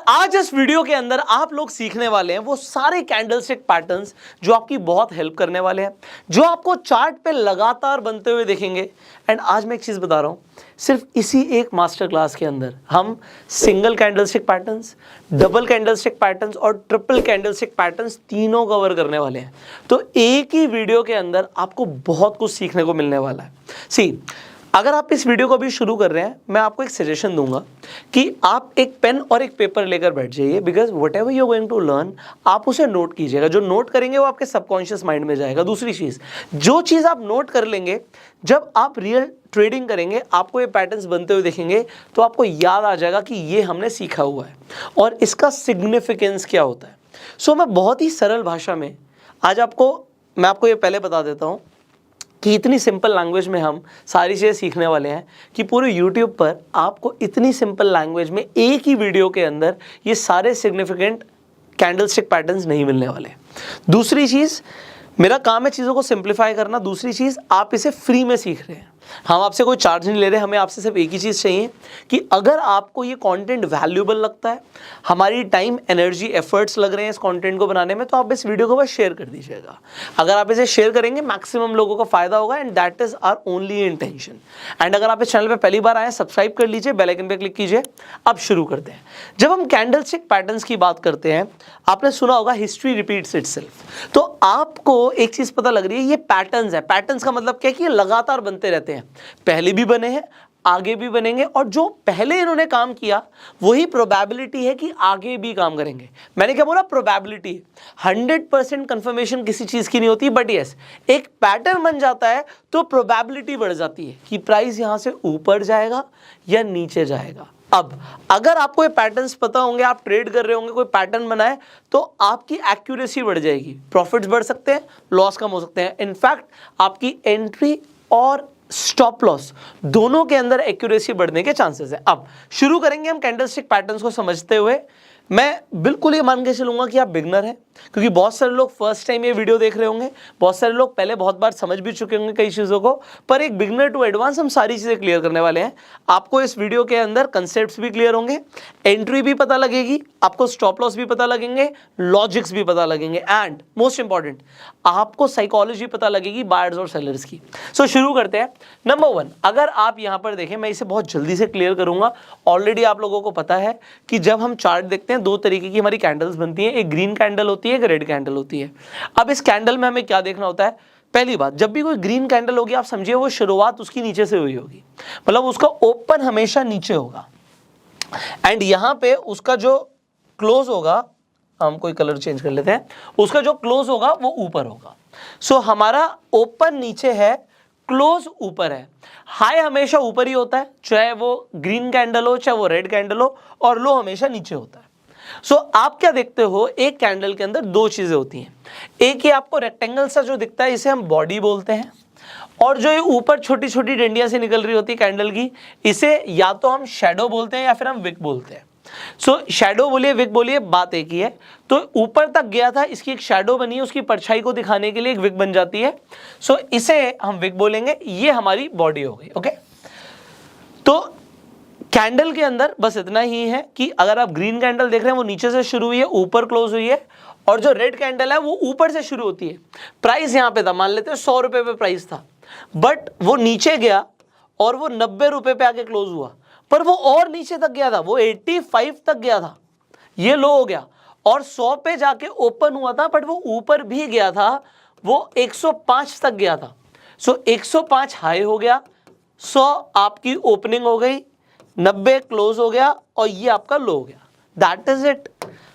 आज इस वीडियो के अंदर आप लोग सीखने वाले हैं वो सारे कैंडलस्टिक पैटर्न्स जो आपकी बहुत हेल्प करने वाले हैं, जो आपको चार्ट पे लगातार बनते हुए देखेंगे। एंड आज मैं एक चीज बता रहा हूं, सिर्फ इसी एक मास्टर क्लास के अंदर हम single candlestick patterns, double candlestick patterns और ट्रिपल कैंडलस्टिक पैटर्न्स तीनों कवर करने वाले हैं। तो एक ही वीडियो के अंदर आपको बहुत कुछ सीखने को मिलने वाला है। सी, अगर आप इस वीडियो को अभी शुरू कर रहे हैं, मैं आपको एक सजेशन दूंगा कि आप एक पेन और एक पेपर लेकर बैठ जाइए, because whatever you going to learn आप उसे नोट कीजिएगा। जो नोट करेंगे वो आपके सबकॉन्शियस माइंड में जाएगा। दूसरी चीज़, जो चीज़ आप नोट कर लेंगे, जब आप रियल ट्रेडिंग करेंगे आपको ये पैटर्न्स बनते हुए देखेंगे तो आपको याद आ जाएगा कि ये हमने सीखा हुआ है और इसका सिग्निफिकेंस क्या होता है। सो मैं बहुत ही सरल भाषा में आज मैं आपको ये पहले बता देता हूँ कि इतनी सिंपल लैंग्वेज में हम सारी चीज़ें सीखने वाले हैं कि पूरे YouTube पर आपको इतनी सिंपल लैंग्वेज में एक ही वीडियो के अंदर ये सारे सिग्निफिकेंट कैंडलस्टिक पैटर्न्स नहीं मिलने वाले। दूसरी चीज़, मेरा काम है चीज़ों को सिंप्लीफाई करना। दूसरी चीज़, आप इसे फ्री में सीख रहे हैं, हम आपसे कोई चार्ज नहीं ले रहे। हमें आपसे सिर्फ एक ही चीज़ चाहिए कि अगर आपको ये कंटेंट वैल्यूएबल लगता है, हमारी टाइम, एनर्जी, एफर्ट्स लग रहे हैं इस कंटेंट को बनाने में, तो आप इस वीडियो को बस शेयर कर दीजिएगा। अगर आप इसे शेयर करेंगे मैक्सिमम लोगों को फायदा होगा and that is our only intention. And अगर आप इस चैनल पर पहली बार आए, सब्सक्राइब कर लीजिए, बेल आइकन पे क्लिक कीजिए। अब शुरू करते हैं। जब हम कैंडलस्टिक पैटर्न्स की बात करते हैं, आपने सुना होगा हिस्ट्री रिपीट्स इटसेल्फ। तो आपको एक चीज़ पता लग रही है, ये पैटर्न्स है। पैटर्न्स का मतलब क्या है कि ये लगातार बनते रहते हैं, पहले भी बने हैं, आगे भी बनेंगे, और जो पहले इन्होंने काम किया वही प्रोबेबिलिटी है कि आगे भी काम करेंगे। मैंने क्या बोला? प्रोबेबिलिटी। 100% कंफर्मेशन किसी चीज की नहीं होती, बट यस, एक पैटर्न बन जाता है तो प्रोबेबिलिटी बढ़ जाती है कि प्राइस यहां से ऊपर जाएगा या नीचे जाएगा। अब अगर आपको ये पैटर्न्स पता होंगे, आप ट्रेड कर रहे होंगे, कोई पैटर्न बनाए, तो आपकी एक्यूरेसी बढ़ जाएगी, प्रॉफिट्स बढ़ सकते हैं, लॉस कम हो सकते हैं। इनफैक्ट आपकी एंट्री और स्टॉप लॉस दोनों के अंदर एक्यूरेसी बढ़ने के चांसेस है। अब शुरू करेंगे हम कैंडलस्टिक पैटर्न्स को समझते हुए। मैं बिल्कुल ये मान के चलूंगा कि आप बिगनर हैं, क्योंकि बहुत सारे लोग फर्स्ट टाइम ये वीडियो देख रहे होंगे, बहुत सारे लोग पहले बहुत बार समझ भी चुके होंगे कई चीज़ों को, पर एक बिगनर टू एडवांस हम सारी चीज़ें क्लियर करने वाले हैं। आपको इस वीडियो के अंदर कंसेप्ट्स भी क्लियर होंगे, एंट्री भी पता लगेगी, आपको स्टॉप लॉस भी पता लगेंगे, लॉजिक्स भी पता लगेंगे, एंड मोस्ट इंपॉर्टेंट, आपको साइकोलॉजी पता लगेगी बायर्स और सेलर्स की। सो शुरू करते हैं। नंबर 1, अगर आप यहाँ पर देखें, मैं इसे बहुत जल्दी से क्लियर करूंगा। ऑलरेडी आप लोगों को पता है कि जब हम चार्ट देखते हैं, दो तरीके की हमारी कैंडल्स बनती हैं, एक ग्रीन कैंडल होती है, एक रेड कैंडल होती है। अब इस कैंडल में हमें क्या देखना होता है? पहली बात, जब भी कोई ग्रीन कैंडल होगी, आप समझिए वो शुरुआत उसकी नीचे से हुई होगी, मतलब उसका ओपन हमेशा नीचे होगा, एंड यहां पे उसका जो क्लोज होगा, हम कोई कलर चेंज कर लेते हैं, उसका जो क्लोज होगा वो ऊपर होगा। सो हमारा ओपन नीचे है, क्लोज ऊपर है। हाई हमेशा ऊपर ही होता है, चाहे वो ग्रीन कैंडल हो चाहे वो रेड कैंडल हो, और लो हमेशा नीचे होता है। सो आप क्या देखते हो, एक कैंडल के अंदर दो चीजें होती हैं। एक ये आपको रेक्टेंगल सा जो दिखता है, इसे हम बॉडी बोलते हैं, और जो ये ऊपर छोटी छोटी डंडियां से निकल रही होती है कैंडल की, इसे या तो हम शैडो बोलते हैं या फिर हम विक बोलते हैं। सो शैडो बोलिए, विक बोलिए, बात एक ही है। तो ऊपर तक गया था, इसकी एक शैडो बनी है, उसकी परछाई को दिखाने के लिए एक विक बन जाती है। सो इसे हम विक बोलेंगे, ये हमारी बॉडी हो गई। ओके, तो कैंडल के अंदर बस इतना ही है कि अगर आप ग्रीन कैंडल देख रहे हैं, वो नीचे से शुरू हुई है, ऊपर क्लोज हुई है, और जो रेड कैंडल है वो ऊपर से शुरू होती है। प्राइस यहां पे था, मान लेते हैं 100 रुपए पे प्राइस था, बट वो नीचे गया और वो 90 रुपए पे आके क्लोज हुआ, पर वो और नीचे तक गया था, वो 85 तक गया था, ये लो हो गया, और 100 पे जाके ओपन हुआ था, बट वो ऊपर भी गया था, वो 105 तक गया था। सो 105 हाई हो गया, 100 आपकी ओपनिंग हो गई, 90 क्लोज हो गया, और ये आपका लो हो गया। That is it.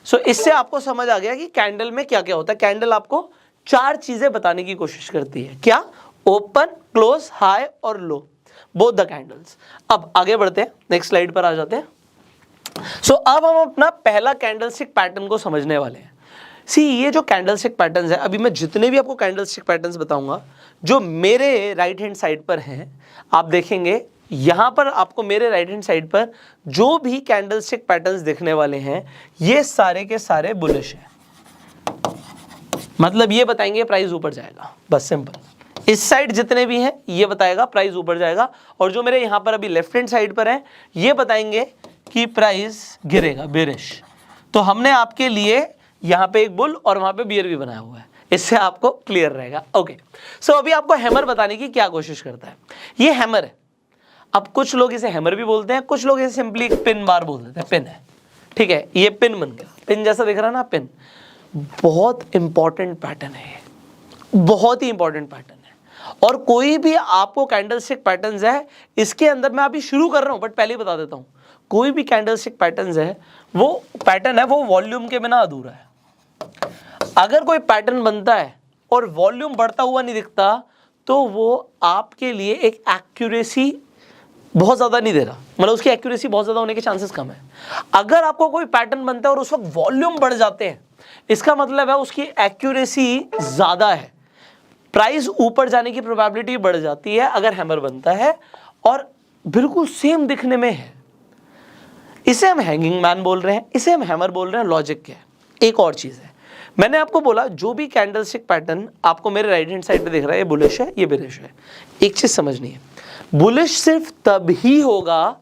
सो इससे आपको समझ आ गया कि कैंडल में क्या क्या होता है। कैंडल आपको 4 चीजें बताने की कोशिश करती है। क्या? ओपन, क्लोज, हाई और लो, बोथ द कैंडल्स। अब आगे बढ़ते हैं, नेक्स्ट स्लाइड पर आ जाते हैं। सो अब हम अपना पहला कैंडलस्टिक पैटर्न को समझने वाले हैं। सी, ये जो कैंडलस्टिक पैटर्न्स है, अभी मैं जितने भी आपको कैंडलस्टिक पैटर्न्स बताऊंगा, जो मेरे राइट हैंड साइड पर हैं, आप देखेंगे यहां पर आपको मेरे राइट हैंड साइड पर जो भी कैंडलस्टिक पैटर्न्स देखने वाले हैं, ये सारे के सारे बुलिश हैं। मतलब ये बताएंगे प्राइस ऊपर जाएगा, बस सिंपल। इस साइड जितने भी हैं ये बताएगा प्राइस ऊपर जाएगा, और जो मेरे यहां पर अभी लेफ्ट हैंड साइड पर है, ये बताएंगे कि प्राइस गिरेगा, बेरिश। तो हमने आपके लिए यहां पे एक बुल और वहां पे बियर भी बनाया हुआ है, इससे आपको क्लियर रहेगा। ओके, सो अभी आपको हैमर बताने की क्या कोशिश करता है। ये हैमर है। अब कुछ लोग इसे हैमर भी बोलते हैं, कुछ लोग इसे सिंपली पिन बार बोल देते हैं। पिन है, ठीक है, ये पिन बन गया, पिन जैसा दिख रहा है ना, पिन। बहुत इंपॉर्टेंट पैटर्न है, बहुत ही इंपॉर्टेंट पैटर्न है। और कोई भी आपको कैंडलस्टिक पैटर्न्स है, इसके अंदर मैं अभी शुरू कर रहा हूं बट पहले ही बता देता हूं, कोई भी कैंडलस्टिक पैटर्न्स है, वो पैटर्न है, वो वॉल्यूम के बिना अधूरा है। अगर कोई पैटर्न बनता है और वॉल्यूम बढ़ता हुआ नहीं दिखता, तो वो आपके लिए एक एक्यूरेसी बहुत ज़्यादा नहीं दे रहा, मतलब उसकी एक्यूरेसी बहुत ज़्यादा होने के चांसेस कम है। अगर आपको कोई पैटर्न बनता है और उस वक्त वॉल्यूम बढ़ जाते हैं, इसका मतलब है उसकी एक्यूरेसी ज़्यादा है, प्राइस ऊपर जाने की प्रोबेबिलिटी बढ़ जाती है अगर हैमर बनता है और बिल्कुल सेम दिखने में है। इसे हम हैंगिंग मैन बोल रहे हैं, इसे हम हैमर बोल रहे हैं। लॉजिक क्या है? एक और चीज़ है, मैंने आपको बोला जो भी कैंडलस्टिक पैटर्न आपको मेरे राइट हैंड साइड पे दिख रहा है, ये बुलिश है, ये बेरिश है। एक चीज़ समझनी है, बुलिश सिर्फ तब ही होगा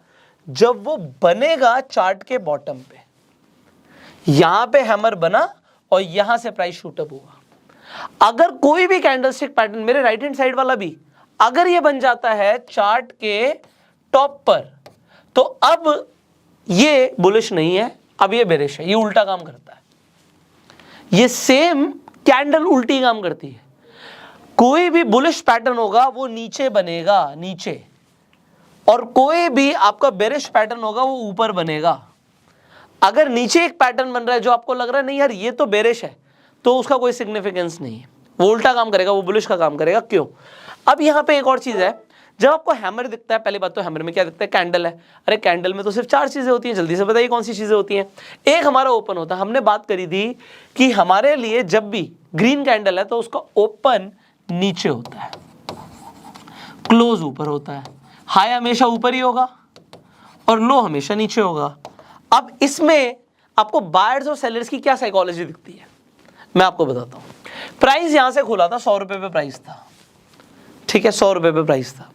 जब वो बनेगा चार्ट के बॉटम पे। यहां पे हैमर बना और यहां से प्राइस शूटअप हुआ। अगर कोई भी कैंडलस्टिक पैटर्न, मेरे राइट हैंड साइड वाला भी, अगर ये बन जाता है चार्ट के टॉप पर, तो अब ये बुलिश नहीं है, अब ये बेरिश है, ये उल्टा काम करता है। ये सेम कैंडल उल्टी काम करती है। कोई भी बुलिश पैटर्न होगा वो नीचे बनेगा, नीचे, और कोई भी आपका बेरिश पैटर्न होगा वो ऊपर बनेगा। अगर नीचे एक पैटर्न बन रहा है जो आपको लग रहा है नहीं यार ये तो बेरिश है, तो उसका कोई सिग्निफिकेंस नहीं है, वो उल्टा काम करेगा, वो बुलिश का काम करेगा। क्यों? अब यहां पे एक और चीज है, जब आपको हैमर दिखता है, पहली बात तो हैमर में क्या दिखता है? कैंडल है। अरे कैंडल में तो सिर्फ 4 चीजें होती हैं, जल्दी से बताइए कौन सी चीजें होती हैं? एक हमारा ओपन होता है, हमने बात करी थी कि हमारे लिए जब भी ग्रीन कैंडल है तो उसका ओपन नीचे होता है, क्लोज ऊपर होता है, हाई हमेशा ऊपर ही होगा और लो हमेशा नीचे होगा। अब इसमें आपको बायर्स और सेलर्स की क्या साइकोलॉजी दिखती है, मैं आपको बताता हूं। प्राइस यहां से खुला था, 100 रुपए पे प्राइस था, ठीक है, 100 रुपए पे प्राइस था,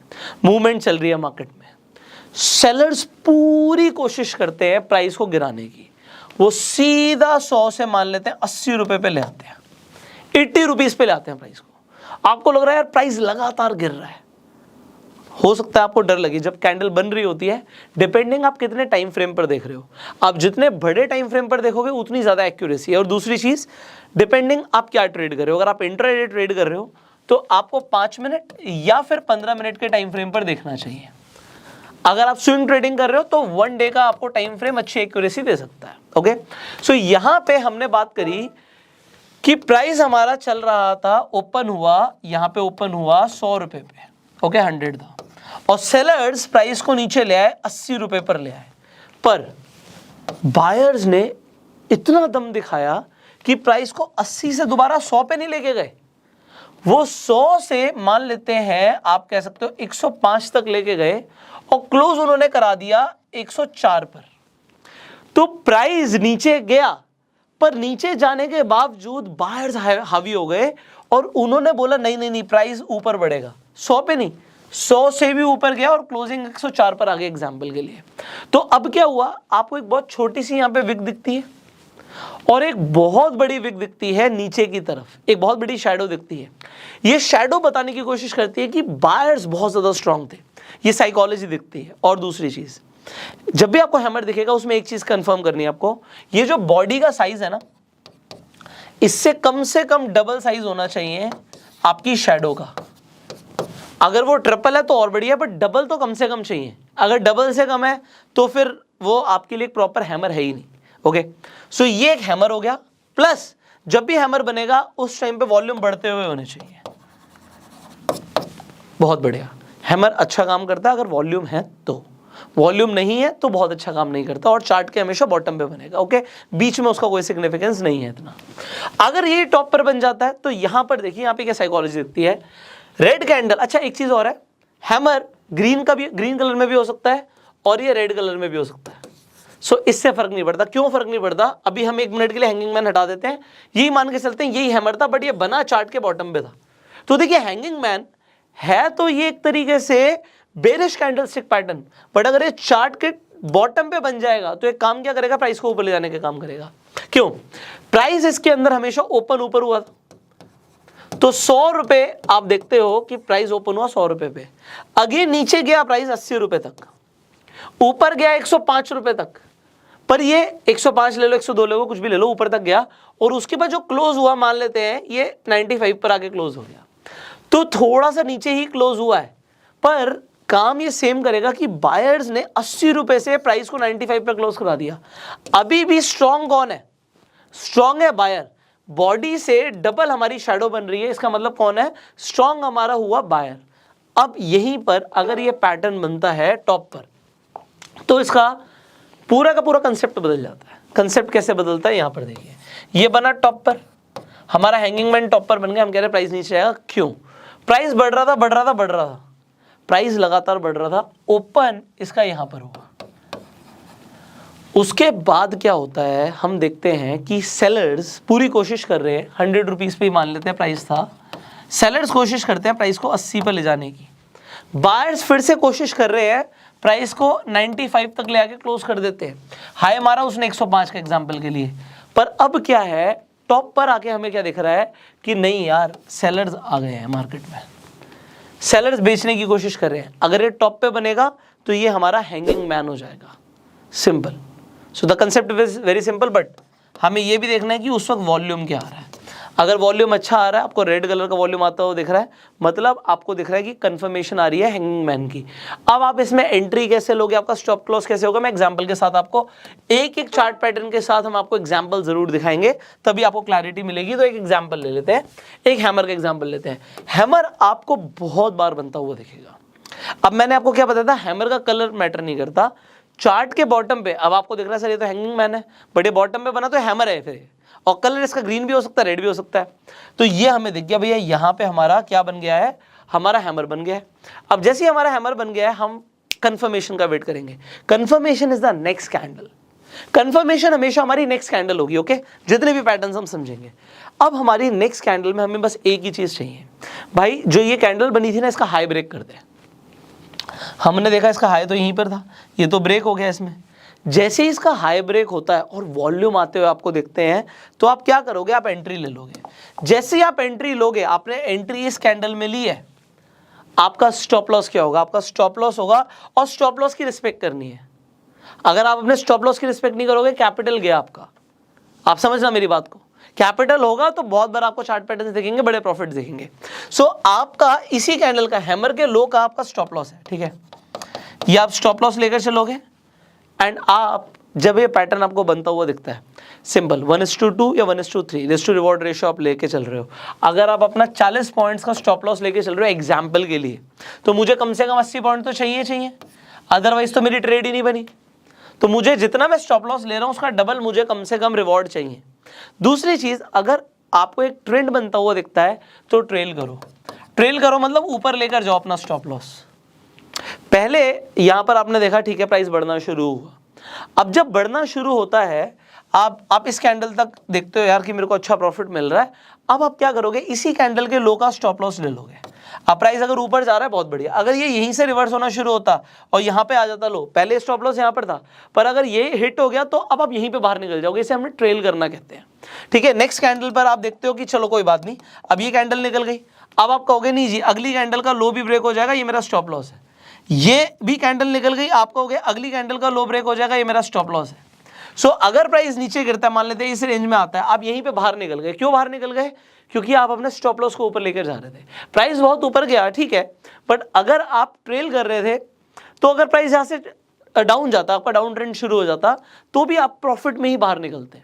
मूवमेंट चल रही है मार्केट में। सेलर्स पूरी कोशिश करते हैं प्राइस को गिराने की, वो सीधा 100 से मान लेते हैं 80 रुपए पे ले आते हैं, 80 रुपीज पे ले आते हैं प्राइस को। आपको लग रहा है यार प्राइस लगातार गिर रहा है, हो सकता है आपको डर लगे। जब कैंडल बन रही होती है, डिपेंडिंग आप कितने टाइम फ्रेम पर देख रहे हो, आप जितने बड़े टाइम फ्रेम पर देखोगे उतनी ज़्यादा एक्यूरेसी है। और दूसरी चीज़, डिपेंडिंग आप क्या ट्रेड कर रहे हो, अगर आप इंट्राडे ट्रेड कर रहे हो तो आपको 5 मिनट या फिर 15 मिनट के टाइम फ्रेम पर देखना चाहिए। अगर आप स्विंग ट्रेडिंग कर रहे हो तो 1 डे का आपको टाइम फ्रेम अच्छी एक्यूरेसी दे सकता है। ओके, सो यहां पे हमने बात करी कि प्राइस हमारा चल रहा था, ओपन हुआ, यहां पे ओपन हुआ 100 रुपए पे, ओके, 100 था, और सेलर्स प्राइस को नीचे ले आए, 80 रुपए पर ले आए। पर बायर्स ने इतना दम दिखाया कि प्राइस को 80 से दोबारा 100 पे नहीं लेके गए, वो 100 से मान लेते हैं, आप कह सकते हो 105 तक लेके गए और क्लोज उन्होंने करा दिया 104 पर। तो प्राइस नीचे गया, पर नीचे जाने के बावजूद बायर्स हावी हो गए और उन्होंने बोला नहीं नहीं नहीं, प्राइस ऊपर बढ़ेगा, 100 पे नहीं, 100 से भी ऊपर गया और क्लोजिंग 104 पर आ गया एग्जाम्पल के लिए। तो अब क्या हुआ, आपको एक बहुत छोटी सी यहाँ पे विक दिखती है और एक बहुत बड़ी विक दिखती है नीचे की तरफ, एक बहुत बड़ी शैडो दिखती है। ये शैडो बताने की कोशिश करती है कि बायर्स बहुत ज़्यादा स्ट्रांग थे, ये साइकोलॉजी दिखती है। और दूसरी चीज़, जब भी आपको हैमर दिखेगा उसमें एक चीज़ कंफर्म करनी है आपको, ये जो बॉडी का साइज है ना, इससे कम डबल साइज होना चाहिए आपकी शैडो का। अगर वो ट्रिपल है तो और बढ़िया, बट डबल तो कम से कम चाहिए। अगर डबल से कम है तो फिर वो आपके लिए एक प्रॉपर हैमर है ही नहीं। ओके, सो ये एक हैमर हो गया। प्लस जब भी हैमर बनेगा उस टाइम पे वॉल्यूम बढ़ते हुए होने चाहिए। बहुत बढ़िया, हैमर अच्छा काम करता है अगर वॉल्यूम है तो, वॉल्यूम नहीं है तो बहुत अच्छा काम नहीं करता और चार्ट के हमेशा बॉटम पे बनेगा। ओके, बीच में उसका कोई सिग्निफिकेंस नहीं है इतना। अगर ये टॉप पर बन जाता है तो यहां पर देखिए, यहां पे क्या साइकोलॉजी दिखती है, रेड कैंडल। अच्छा, एक चीज और है, हैमर ग्रीन का भी, ग्रीन कलर में भी हो सकता है और ये रेड कलर में भी हो सकता है। सो इससे फर्क नहीं पड़ता। क्यों फर्क नहीं पड़ता? अभी हम 1 मिनट के लिए हैंगिंग मैन हटा देते हैं, यही मान के चलते हैं यही हैमर था, बट ये बना चार्ट के बॉटम पे था। तो देखिए, हैंगिंग मैन है तो ये एक तरीके से बेरिश कैंडलस्टिक पैटर्न, बट अगर ये चार्ट के बॉटम पे बन जाएगा तो एक काम क्या करेगा, प्राइस को ऊपर ले जाने का काम करेगा। क्यों? प्राइस इसके अंदर हमेशा ओपन ऊपर हुआ था, तो 100 रुपए आप देखते हो कि प्राइस ओपन हुआ 100 रुपए पे, अगेन नीचे गया प्राइस 80 रुपए तक, ऊपर गया 105 रुपए तक, पर ये 105 ले लो, 102 ले लो, कुछ भी ले लो, ऊपर तक गया, और उसके बाद जो क्लोज हुआ मान लेते हैं ये 95 पर आके क्लोज हो गया, तो थोड़ा सा नीचे ही क्लोज हुआ है, पर काम ये सेम करेगा कि बायर्स ने 80 रुपए से प्राइस को 95 पर क्लोज करा दिया। अभी भी स्ट्रॉन्ग कौन है? स्ट्रॉन्ग है बायर, बॉडी से डबल हमारी शैडो बन रही है, इसका मतलब कौन है? स्ट्रॉन्ग हमारा हुआ बायर। अब यहीं पर अगर ये पैटर्न बनता है टॉप पर, तो इसका पूरा का पूरा कंसेप्ट बदल जाता है। कंसेप्ट कैसे बदलता है, यहां पर देखिए, ये बना टॉप पर, हमारा हैंगिंग मैन टॉप पर बन गया, हम कह रहे हैं प्राइस नीचे आएगा। क्यों? प्राइस बढ़ रहा था, बढ़ रहा था, बढ़ रहा था, प्राइस लगातार बढ़ रहा था, ओपन इसका यहां पर हुआ। उसके बाद क्या होता है, हम देखते हैं कि सेलर्स पूरी कोशिश कर रहे हैं, 100 रुपीज पे मान लेते हैं प्राइस था, सेलर्स कोशिश करते हैं प्राइस को 80 पर ले जाने की, बायर्स फिर से कोशिश कर रहे हैं प्राइस को 95 तक ले आके क्लोज कर देते हैं। हाई मारा उसने 105 का एग्जांपल के लिए, पर अब क्या है, टॉप पर आके हमें क्या दिख रहा है कि नहीं यार, सेलर्स आ गए हैं मार्केट में, सेलर्स बेचने की कोशिश कर रहे हैं। अगर ये टॉप पे बनेगा तो ये हमारा हैंगिंग मैन हो जाएगा। Simple. So the concept is very simple, but हमें ये भी देखना है कि उस वक्त वॉल्यूम क्या आ रहा है। अगर वॉल्यूम अच्छा आ रहा है, आपको रेड कलर का वॉल्यूम आता हुआ दिख रहा है, मतलब आपको दिख रहा है कि कंफर्मेशन आ रही है हैंगिंग मैन की। अब आप इसमें एंट्री कैसे लोगे, आपका स्टॉप क्लोज कैसे होगा, मैं एग्जांपल के साथ आपको एक एक चार्ट पैटर्न के साथ हम आपको एग्जांपल जरूर दिखाएंगे, तभी आपको क्लैरिटी मिलेगी। तो एक एग्जांपल ले लेते हैं, एक हैमर का एग्जांपल लेते हैं। हैमर आपको बहुत बार बनता हुआ दिखेगा। अब मैंने आपको क्या बताया था, हैमर का कलर मैटर नहीं करता। चार्ट के बॉटम पे अब आपको दिख रहा है सर ये तो हैंगिंग मैन है, बट ये बॉटम पे बना तो हैमर है फिर, और कलर इसका ग्रीन भी हो सकता है, रेड भी हो सकता है। तो ये हमें दिख गया भैया, यहाँ पे हमारा क्या बन गया है, हमारा हैमर बन गया है। अब जैसे ही हमारा हैमर बन गया है, हम कंफर्मेशन का वेट करेंगे। Confirmation is the next candle. Confirmation हमेशा हमारी नेक्स्ट कैंडल होगी, ओके, जितने भी पैटर्न्स हम समझेंगे। अब हमारी नेक्स्ट कैंडल में हमें बस एक ही चीज चाहिए, भाई जो ये कैंडल बनी थी ना, इसका हाई ब्रेक कर दे। हमने देखा इसका हाई तो यहीं पर था, ये तो ब्रेक हो गया इसमें। जैसे ही इसका हाई ब्रेक होता है और वॉल्यूम आते हुए आपको देखते हैं, तो आप क्या करोगे, आप एंट्री ले लोगे। जैसे ही आप एंट्री लोगे, आपने एंट्री इस कैंडल में ली है, आपका स्टॉप लॉस क्या होगा, आपका स्टॉप लॉस होगा, और स्टॉप लॉस की रिस्पेक्ट करनी है। अगर आप अपने स्टॉप लॉस की रिस्पेक्ट नहीं करोगे, कैपिटल गया आपका। आप समझना मेरी बात को, कैपिटल होगा तो बहुत बार आपको चार्ट पैटर्न देखेंगे, बड़े प्रॉफिट देखेंगे। सो आपका इसी कैंडल का, हैमर के लो का आपका स्टॉप लॉस है, ठीक है। ये आप स्टॉप लॉस लेकर चलोगे, एंड आप जब ये पैटर्न आपको बनता हुआ दिखता है, सिंपल 1:2 या 1:3 रिस्क टू रिवॉर्ड रेशियो आप लेके चल रहे हो। अगर आप अपना 40 पॉइंट्स का स्टॉप लॉस लेके चल रहे हो एग्जाम्पल के लिए, तो मुझे कम से कम 80 पॉइंट तो चाहिए, अदरवाइज तो मेरी ट्रेड ही नहीं बनी। तो मुझे जितना मैं स्टॉप लॉस ले रहा हूं उसका डबल मुझे कम से कम रिवॉर्ड चाहिए। दूसरी चीज, अगर आपको एक ट्रेंड बनता हुआ दिखता है तो ट्रेल करो। ट्रेल करो मतलब ऊपर लेकर जाओ अपना स्टॉप लॉस। पहले यहां पर आपने देखा, ठीक है, प्राइस बढ़ना शुरू हुआ। अब जब बढ़ना शुरू होता है, आप इस कैंडल तक देखते हो यार कि मेरे को अच्छा प्रॉफिट मिल रहा है। अब आप क्या करोगे, इसी कैंडल के लो का स्टॉप लॉस ले लोगे। अब प्राइस अगर ऊपर जा रहा है बहुत बढ़िया, अगर ये यहीं से रिवर्स होना शुरू होता और यहाँ पे आ जाता लो, पहले स्टॉप लॉस यहाँ पर था, पर अगर ये हिट हो गया तो अब आप यहीं पे बाहर निकल जाओगे। इसे हमने ट्रेल करना कहते हैं, ठीक है। नेक्स्ट कैंडल पर आप देखते हो कि चलो कोई बात नहीं, अब ये कैंडल निकल गई। अब आप कहोगे नहीं जी, अगली कैंडल का लो भी ब्रेक हो जाएगा, ये मेरा स्टॉप लॉस है। ये भी कैंडल निकल गई, आप कहोगे अगली कैंडल का लो ब्रेक हो जाएगा, ये मेरा स्टॉप लॉस है। सो अगर प्राइस नीचे गिरता है, मान लेते हैं इस रेंज में आता है, आप यहीं पे बाहर निकल गए। क्यों बाहर निकल गए? क्योंकि आप अपने स्टॉप लॉस को ऊपर लेकर जा रहे थे। प्राइस बहुत ऊपर गया, ठीक है, बट अगर आप ट्रेल कर रहे थे, तो अगर प्राइस यहाँ से डाउन जाता, आपका डाउन ट्रेंड शुरू हो जाता, तो भी आप प्रॉफिट में ही बाहर निकलते।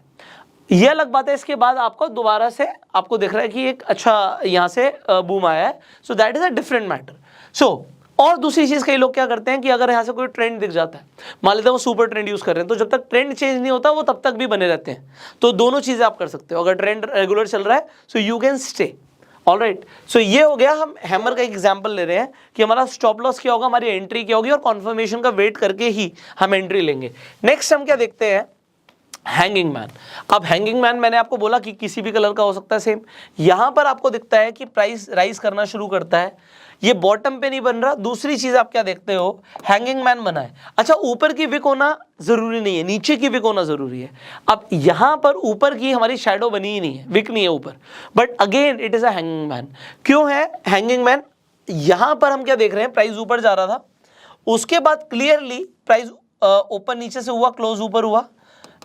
ये अलग बात है। इसके बाद आपको दोबारा से आपको दिख रहा है कि एक अच्छा यहाँ से बूम आया है, so that is a different matter. So और दूसरी चीज, कई लोग क्या करते हैं कि अगर यहाँ से कोई ट्रेंड दिख जाता है, मान लेते हैं वो सुपर ट्रेंड यूज कर रहे हैं, तो जब तक ट्रेंड चेंज नहीं होता वो तब तक भी बने रहते हैं। तो दोनों चीजें आप कर सकते हो। अगर ट्रेंड रेगुलर चल रहा है so you can stay, alright. So ये हो गया, हम हैमर का एग्जांपल ले रहे हैं कि हमारा स्टॉप लॉस क्या होगा, हमारी एंट्री क्या होगी, और कॉन्फर्मेशन का वेट करके ही हम एंट्री लेंगे। नेक्स्ट हम क्या देखते हैं, हैंगिंग मैन। अब हैंगिंग मैन मैंने आपको बोला कि किसी भी कलर का हो सकता है सेम। यहां पर आपको दिखता है कि प्राइस राइज करना शुरू करता है, ये बॉटम पे नहीं बन रहा। दूसरी चीज आप क्या देखते हो, हैंगिंग मैन बना है। अच्छा, ऊपर की विक होना जरूरी नहीं है, नीचे की विक होना जरूरी है। अब यहां पर ऊपर की हमारी शैडो बनी ही नहीं है, विक नहीं है ऊपर, but again it is a hanging man. क्यों है हैंगिंग मैन? यहां पर हम क्या देख रहे हैं, प्राइस ऊपर जा रहा था, उसके बाद क्लियरली प्राइस ओपन नीचे से हुआ, क्लोज ऊपर हुआ,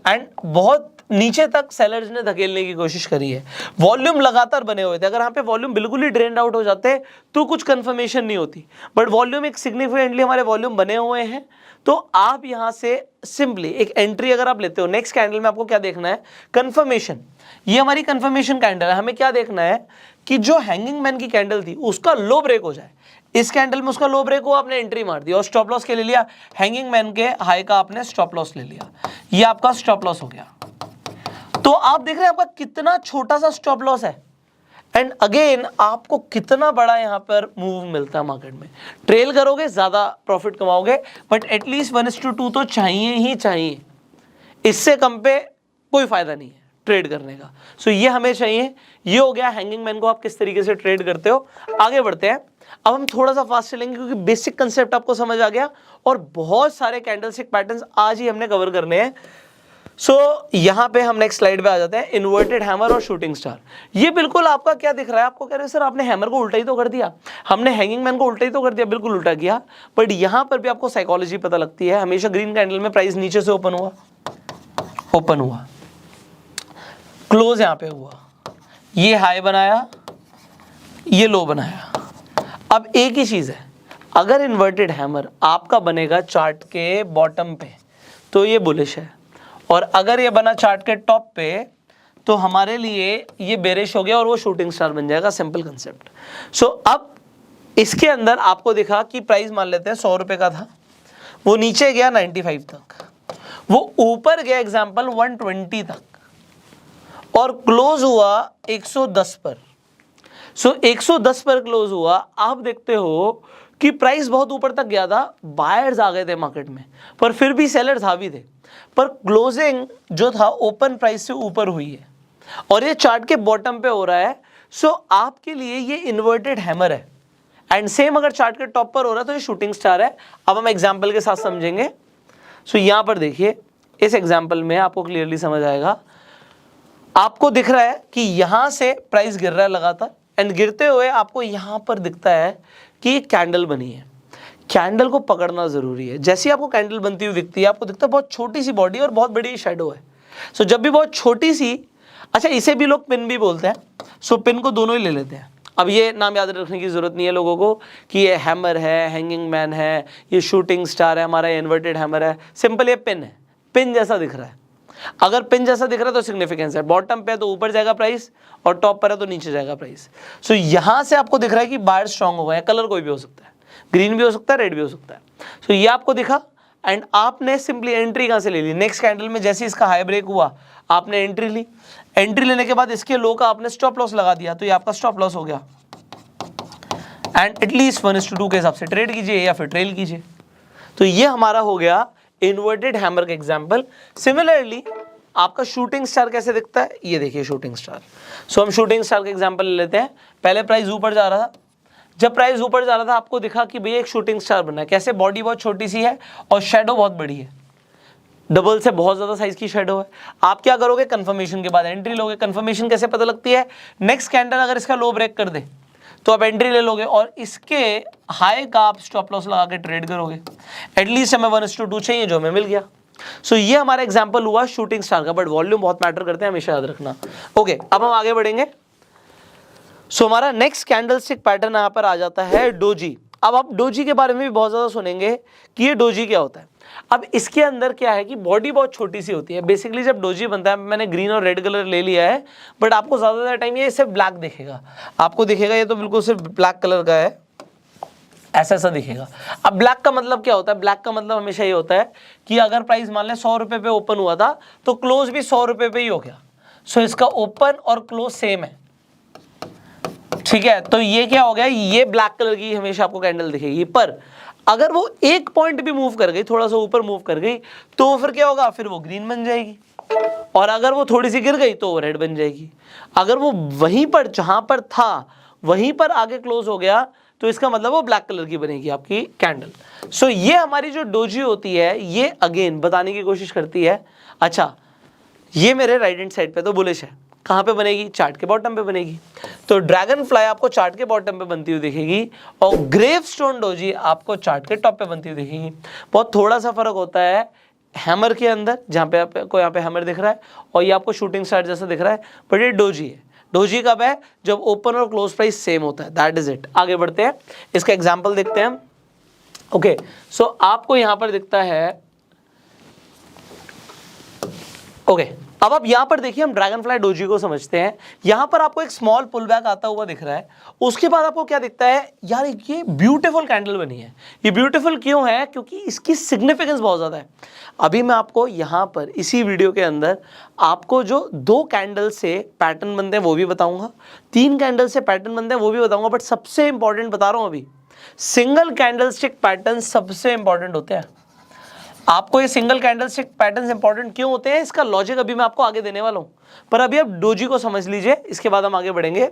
एंड बहुत नीचे तक सेलर्स ने धकेलने की कोशिश करी है। वॉल्यूम लगातार बने हुए थे। अगर यहाँ पे वॉल्यूम बिल्कुल ही ड्रेन्ड आउट हो जाते तो कुछ कंफर्मेशन नहीं होती, बट वॉल्यूम एक सिग्निफिकेंटली हमारे वॉल्यूम बने हुए हैं। तो आप यहाँ से सिंपली एक एंट्री अगर आप लेते हो, नेक्स्ट कैंडल में आपको क्या देखना है, कंफर्मेशन। ये हमारी कंफर्मेशन कैंडल है। हमें क्या देखना है कि जो हैंगिंग मैन की कैंडल थी उसका लो ब्रेक हो जाए। इस कैंडल में उसका लो ब्रेक हुआ, आपने एंट्री मार दी और स्टॉप लॉस के ले लिया। हैंगिंग मैन के हाई का आपने स्टॉप लॉस ले लिया, ये आपका स्टॉप लॉस हो गया। तो आप देख रहे हैं आपका कितना छोटा सा स्टॉप लॉस है, एंड अगेन आपको कितना बड़ा यहां पर मूव मिलता है मार्केट में। ट्रेल करोगे ज्यादा प्रॉफिट कमाओगे, बट एटलीस्ट 1:2 तो चाहिए ही चाहिए। इससे कम पे कोई फायदा नहीं है ट्रेड करने का। सो ये हमें चाहिए। ये हो गया हैंगिंग मैन को आप किस तरीके से ट्रेड करते हो। आगे बढ़ते हैं। अब हम थोड़ा सा फास्ट चलेंगे क्योंकि बेसिक कंसेप्ट आपको समझ आ गया और बहुत सारे कैंडलस्टिक पैटर्न्स आज ही हमने कवर करने हैं। यहां पे हम नेक्स्ट स्लाइड पे आ जाते हैं, इन्वर्टेड हैमर और शूटिंग स्टार। ये बिल्कुल आपका क्या दिख रहा है, आपको कह रहे हैं सर आपने हैमर को उल्टा ही तो कर दिया, हमने हैंगिंग मैन को उल्टा ही तो कर दिया। बिल्कुल उल्टा किया, बट यहां पर भी आपको साइकोलॉजी पता लगती है। हमेशा ग्रीन कैंडल में प्राइस नीचे से ओपन हुआ, क्लोज यहां पे हुआ, ये हाई बनाया, ये लो बनाया। अब एक ही चीज है, अगर इन्वर्टेड हैमर आपका बनेगा चार्ट के बॉटम पे तो ये बुलिश है, और अगर ये बना चार्ट के टॉप पे तो हमारे लिए ये बेरिश हो गया और वो शूटिंग स्टार बन जाएगा। Simple concept. अब इसके अंदर आपको दिखा कि प्राइस मान लेते हैं 100 रुपए का था, वो नीचे गया 95 तक, वो ऊपर गया एग्जाम्पल 120 तक, और क्लोज हुआ 110 पर। 110 पर क्लोज हुआ। आप देखते हो कि प्राइस बहुत ऊपर तक गया था, बायर्स आ गए थे मार्केट में, पर फिर भी सेलर्स हावी थे, पर क्लोजिंग जो था ओपन प्राइस से ऊपर हुई है और ये चार्ट के बॉटम पे हो रहा है। आपके लिए ये इन्वर्टेड हैमर है, एंड सेम अगर चार्ट के टॉप पर हो रहा है तो ये शूटिंग स्टार है। अब हम एग्जांपल के साथ समझेंगे। यहां पर देखिए, इस एग्जांपल में आपको क्लियरली समझ आएगा। आपको दिख रहा है कि यहां से प्राइस गिर रहा है लगातार, एंड गिरते हुए आपको यहां पर दिखता है कि ये कैंडल बनी है। कैंडल को पकड़ना जरूरी है। जैसे आपको कैंडल बनती हुई दिखती है, आपको दिखता है बहुत छोटी सी बॉडी और बहुत बड़ी शैडो है। जब भी बहुत छोटी सी, अच्छा इसे भी लोग पिन भी बोलते हैं, पिन को दोनों ही ले लेते हैं। अब ये नाम याद रखने की जरूरत नहीं है लोगों को कि ये हैमर है, हैंगिंग मैन है, ये शूटिंग स्टार है, हमारा इन्वर्टेड हैमर है। सिंपल ये पिन है, पिन जैसा दिख रहा है। अगर पिन जैसा दिख रहा है तो सिग्निफिकेंस है, बॉटम पे है तो ऊपर जाएगा प्राइस और टॉप पर है तो नीचे जाएगा प्राइस। यहां से आपको दिख रहा है कि बायर स्ट्रांग हुआ है। कलर कोई भी हो सकता है, ग्रीन भी हो सकता है, रेड भी हो सकता है। ये आपको दिखा, एंड आपने सिंपली एंट्री कहां से ले ली, नेक्स्ट कैंडल में जैसे इसका हाई ब्रेक हुआ आपने एंट्री ली। एंट्री लेने के बाद इसके लो का आपने स्टॉप लॉस लगा दिया, तो ये आपका स्टॉप लॉस हो गया। एंड एटलीस्ट 1:2 के हिसाब से ट्रेड कीजिए या फिर ट्रेल कीजिए। तो ये हमारा हो गया इन्वर्टेड हैमर का एग्जांपल। सिमिलरली आपका शूटिंग स्टार कैसे दिखता है, ये देखिए शूटिंग स्टार। हम शूटिंग स्टार का एग्जांपल ले लेते हैं। पहले प्राइस ऊपर जा रहा था, जब प्राइस ऊपर जा रहा था आपको दिखा कि भैया एक शूटिंग स्टार बना है। कैसे, बॉडी बहुत छोटी सी है और शेडो बहुत बड़ी है, डबल से बहुत ज्यादा साइज की शेडो है। आप क्या करोगे, कंफर्मेशन के बाद एंट्री लोगे। कंफर्मेशन कैसे पता लगती है, नेक्स्ट कैंडल अगर इसका लो ब्रेक कर दे तो आप एंट्री ले लोगे और इसके हाई का आप स्टॉप लॉस लगा के ट्रेड करोगे। एटलीस्ट हमें 1:2 चाहिए, जो हमें मिल गया। ये हमारा एग्जांपल हुआ शूटिंग स्टार का, बट वॉल्यूम बहुत मैटर करते हैं, हमेशा याद रखना। ओके, अब हम आगे बढ़ेंगे। हमारा नेक्स्ट कैंडलस्टिक पैटर्न यहां पर आ जाता है डोजी। अब आप डोजी के बारे में भी बहुत ज्यादा सुनेंगे कि ये डोजी क्या होता है। अब इसके अंदर क्या है कि बॉडी बहुत छोटी सी होती है। बेसिकली जब डोजी बनता है, मैंने ग्रीन और रेड कलर ले लिया है, बट आपको ज्यादातर टाइम ये सिर्फ ब्लैक दिखेगा। आपको दिखेगा ये तो बिल्कुल सिर्फ ब्लैक कलर का है, ऐसा दिखेगा। अब ब्लैक का मतलब क्या होता है, ब्लैक का मतलब हमेशा ये होता है कि अगर प्राइस मान लें 100 रुपए पे ओपन हुआ था तो क्लोज भी 100 रुपए पे ही हो गया। इसका ओपन और क्लोज सेम है, ठीक है। तो ये क्या हो गया, ये ब्लैक कलर की हमेशा आपको कैंडल दिखेगी। पर अगर वो एक पॉइंट भी मूव कर गई, थोड़ा सा ऊपर मूव कर गई, तो फिर क्या होगा, फिर वो ग्रीन बन जाएगी। और अगर वो थोड़ी सी गिर गई तो वो रेड बन जाएगी। अगर वो वहीं पर जहां पर था वहीं पर आगे क्लोज हो गया तो इसका मतलब वो ब्लैक कलर की बनेगी आपकी कैंडल। सो ये हमारी जो डोजी होती है ये अगेन बताने की कोशिश करती है, अच्छा ये मेरे राइट हैंड साइड पे तो बुलिश है, कहाँ पे बनेगी, चार्ट के बॉटम पे बनेगी। तो ड्रैगन फ्लाई आपको चार्ट के बॉटम पे बनती हुई दिखेगी और ग्रेवस्टोन डोजी आपको चार्ट के टॉप पे बनती हुई दिखेगी। बहुत थोड़ा सा फर्क होता है हैमर के अंदर, जहाँ पे आपको यहाँ पे हैमर दिख रहा है और ये आपको शूटिंग स्टार जैसा दिख रहा है, बट ये डोजी है। डोजी कब है, जब ओपन और क्लोज प्राइस सेम होता है, दैट इज इट। आगे बढ़ते हैं, इसका एग्जाम्पल देखते हैं हम। ओके, सो आपको यहां पर दिखता है, ओके अब आप यहां पर देखिए, हम ड्रैगन फ्लाई डोजी को समझते हैं। यहां पर आपको एक स्मॉल पुल बैक आता हुआ दिख रहा है, उसके बाद आपको क्या दिखता है, यार ये ब्यूटीफुल कैंडल बनी है। ये ब्यूटीफुल क्यों है, क्योंकि इसकी सिग्निफिकेंस बहुत ज्यादा है। अभी मैं आपको यहां पर इसी वीडियो के अंदर आपको जो 2 कैंडल से पैटर्न बनते हैं वो भी बताऊंगा, 3 कैंडल से पैटर्न बनते हैं वो भी बताऊंगा, बट सबसे इंपॉर्टेंट बता रहा हूं अभी, सिंगल कैंडल स्टिक पैटर्न सबसे इंपॉर्टेंट होते हैं। आपको ये single candle stick patterns important क्यों होते हैं, इसका लॉजिक अभी मैं आपको आगे देने वाला हूं, पर अभी आप डोजी को समझ लीजिए, इसके बाद हम आगे बढ़ेंगे।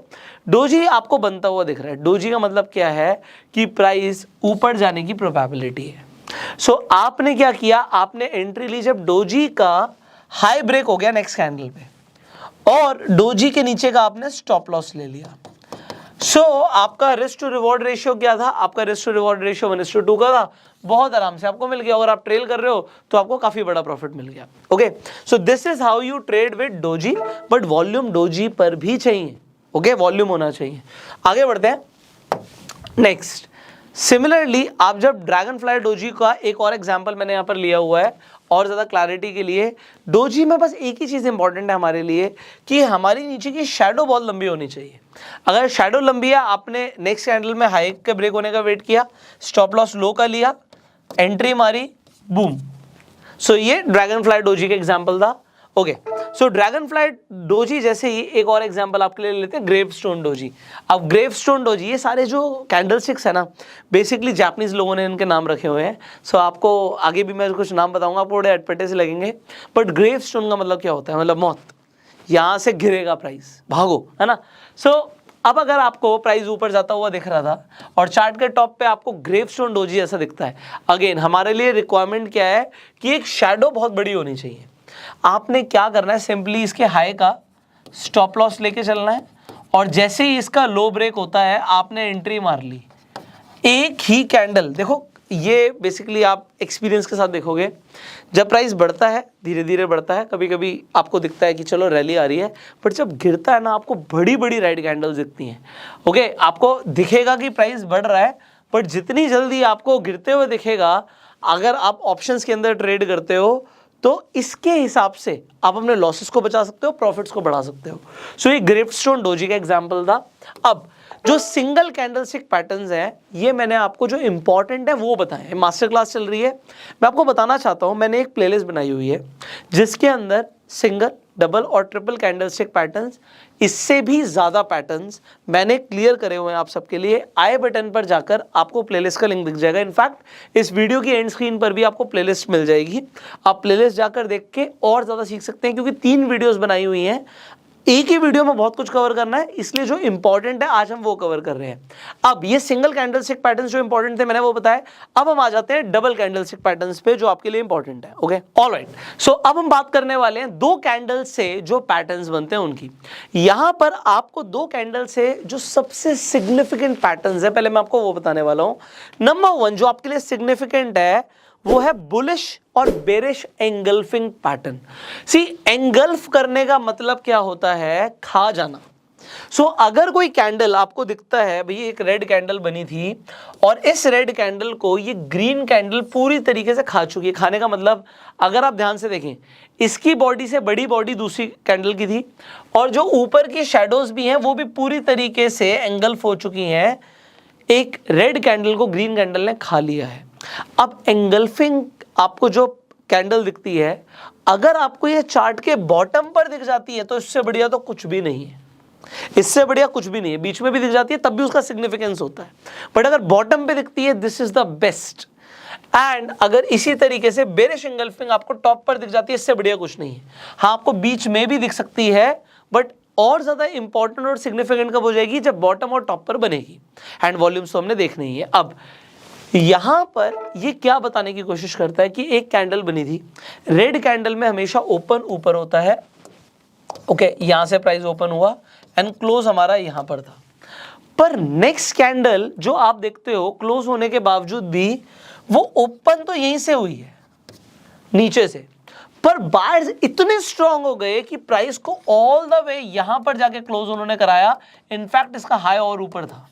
डोजी आपको बनता हुआ दिख रहा है, डोजी का मतलब क्या है कि प्राइस ऊपर जाने की प्रोबेबिलिटी है। सो आपने क्या किया, आपने एंट्री ली जब डोजी का हाई ब्रेक हो गया नेक्स्ट कैंडल पे, और डोजी के नीचे का आपने स्टॉप लॉस ले लिया। सो आपका रिस्क टू रिवॉर्ड रेशियो क्या था, आपका रिस्क टू रिवॉर्ड रेशियो 1:2 का था, बहुत आराम से आपको मिल गया। अगर आप ट्रेल कर रहे हो तो आपको काफी बड़ा प्रॉफिट मिल गया। Okay, so this is how you trade with doji, but volume doji पर भी चाहिए। ओके, वॉल्यूम होना चाहिए। आगे बढ़ते हैं नेक्स्ट। सिमिलरली आप जब ड्रैगन फ्लाई डोजी का एक और एग्जांपल मैंने यहाँ पर लिया हुआ है और ज़्यादा क्लैरिटी के लिए, डोजी में बस एक ही चीज़ इंपॉर्टेंट है हमारे लिए कि हमारी नीचे की शैडो बहुत लंबी होनी चाहिए। अगर शैडो लंबी है, आपने नेक्स्ट कैंडल में हाई के ब्रेक होने का वेट किया, स्टॉप लॉस लो का लिया, एंट्री मारी, बूम। सो ये ड्रैगन फ्लाई डोजी का एग्जाम्पल था। ओके, सो ड्रैगन फ्लाई डोजी जैसे ही एक और एग्जांपल आपके लिए लेते हैं, ग्रेवस्टोन डोजी। अब ग्रेवस्टोन डोजी, ये सारे जो कैंडलस्टिक्स है ना, बेसिकली जापानीज लोगों ने इनके नाम रखे हुए हैं। सो आपको आगे भी मैं कुछ नाम बताऊंगा, आपको बड़े अटपटे से लगेंगे, बट ग्रेवस्टोन का मतलब क्या होता है, मतलब मौत, यहाँ से गिरेगा प्राइस, भागो, है ना। सो अब अगर आपको प्राइस ऊपर जाता हुआ दिख रहा था और चार्ट के टॉप पे आपको ग्रेवस्टोन डोजी ऐसा दिखता है, अगेन हमारे लिए रिक्वायरमेंट क्या है कि एक शैडो बहुत बड़ी होनी चाहिए। आपने क्या करना है, सिंपली इसके हाई का स्टॉप लॉस लेके चलना है, और जैसे ही इसका लो ब्रेक होता है आपने एंट्री मार ली। एक ही कैंडल, देखो ये बेसिकली आप एक्सपीरियंस के साथ देखोगे, जब प्राइस बढ़ता है धीरे धीरे बढ़ता है, कभी कभी आपको दिखता है कि चलो रैली आ रही है, बट जब गिरता है ना आपको बड़ी बड़ी राइट कैंडल्स दिखती हैं। ओके, आपको दिखेगा कि प्राइस बढ़ रहा है, बट जितनी जल्दी आपको गिरते हुए दिखेगा, अगर आप ऑप्शंस के अंदर ट्रेड करते हो तो इसके हिसाब से आप अपने लॉसेस को बचा सकते हो, प्रॉफिट्स को बढ़ा सकते हो। सो ये ग्रेवस्टोन डोजी का एग्जांपल था। अब जो सिंगल कैंडलस्टिक पैटर्न्स हैं, ये मैंने आपको जो इंपॉर्टेंट है वो बताएं। मास्टर क्लास चल रही है, मैं आपको बताना चाहता हूं, मैंने एक प्लेलिस्ट बनाई हुई है जिसके अंदर सिंगल, डबल और ट्रिपल कैंडलस्टिक पैटर्न्स, इससे भी ज़्यादा पैटर्न्स मैंने क्लियर करे हुए हैं आप सबके लिए। आई बटन पर जाकर आपको प्लेलिस्ट का लिंक दिख जाएगा। इनफैक्ट इस वीडियो की एंड स्क्रीन पर भी आपको प्लेलिस्ट मिल जाएगी, आप प्लेलिस्ट जाकर देख के और ज़्यादा सीख सकते हैं, क्योंकि 3 वीडियोस बनाई हुई हैं। एक ही वीडियो में बहुत कुछ कवर करना है, इसलिए जो इंपॉर्टेंट है आज हम वो कवर कर रहे हैं। अब ये सिंगल कैंडलस्टिक पैटर्न्स जो इंपॉर्टेंट थे मैंने वो बताया। अब हम आ जाते हैं डबल कैंडलस्टिक पैटर्न्स पे जो आपके लिए इंपॉर्टेंट है। Okay, alright. सो अब हम बात करने वाले हैं 2 कैंडल से जो पैटर्न्स बनते हैं उनकी। यहां पर आपको 2 कैंडल से जो सबसे सिग्निफिकेंट पैटर्न्स है, पहले मैं आपको वो बताने वाला हूं। नंबर 1 जो आपके लिए सिग्निफिकेंट है वो है बुलिश और बेरिश एंगल्फिंग पैटर्न। सी, एंगल्फ करने का मतलब क्या होता है, खा जाना। सो अगर कोई कैंडल आपको दिखता है, भाई एक रेड कैंडल बनी थी और इस रेड कैंडल को ये ग्रीन कैंडल पूरी तरीके से खा चुकी है। खाने का मतलब, अगर आप ध्यान से देखें, इसकी बॉडी से बड़ी बॉडी दूसरी कैंडल की थी, और जो ऊपर की शेडोज भी हैं वो भी पूरी तरीके से एंगल्फ हो चुकी हैं। एक रेड कैंडल को ग्रीन कैंडल ने खा लिया है। अब एंगल्फिंग आपको जो कैंडल दिखती है, अगर आपको ये चार्ट के बॉटम पर दिख जाती है तो इससे बढ़िया तो कुछ भी नहीं है। इससे बढ़िया कुछ भी नहीं है। बीच में भी दिख जाती है तब भी उसका सिग्निफिकेंस होता है, बट अगर बॉटम पे दिखती है this is the best. And अगर इसी तरीके से बेरिश एंगल्फिंग आपको टॉप पर दिख जाती है, इससे बढ़िया कुछ नहीं है। हाँ, आपको बीच में भी दिख सकती है, बट और ज्यादा इंपॉर्टेंट और सिग्निफिकेंट कब हो जाएगी, जब बॉटम और टॉप पर बनेगी। एंड वॉल्यूम्स तो हमने देखना ही है। अब यहां पर ये क्या बताने की कोशिश करता है कि एक कैंडल बनी थी, रेड कैंडल में हमेशा ओपन ऊपर होता है। ओके, यहां से प्राइस ओपन हुआ एंड क्लोज हमारा यहां पर था, पर नेक्स्ट कैंडल जो आप देखते हो क्लोज होने के बावजूद भी वो ओपन तो यहीं से हुई है, नीचे से, पर बायर्स इतने स्ट्रांग हो गए कि प्राइस को ऑल द वे यहां पर जाके क्लोज उन्होंने कराया। इनफैक्ट इसका हाई और ऊपर था,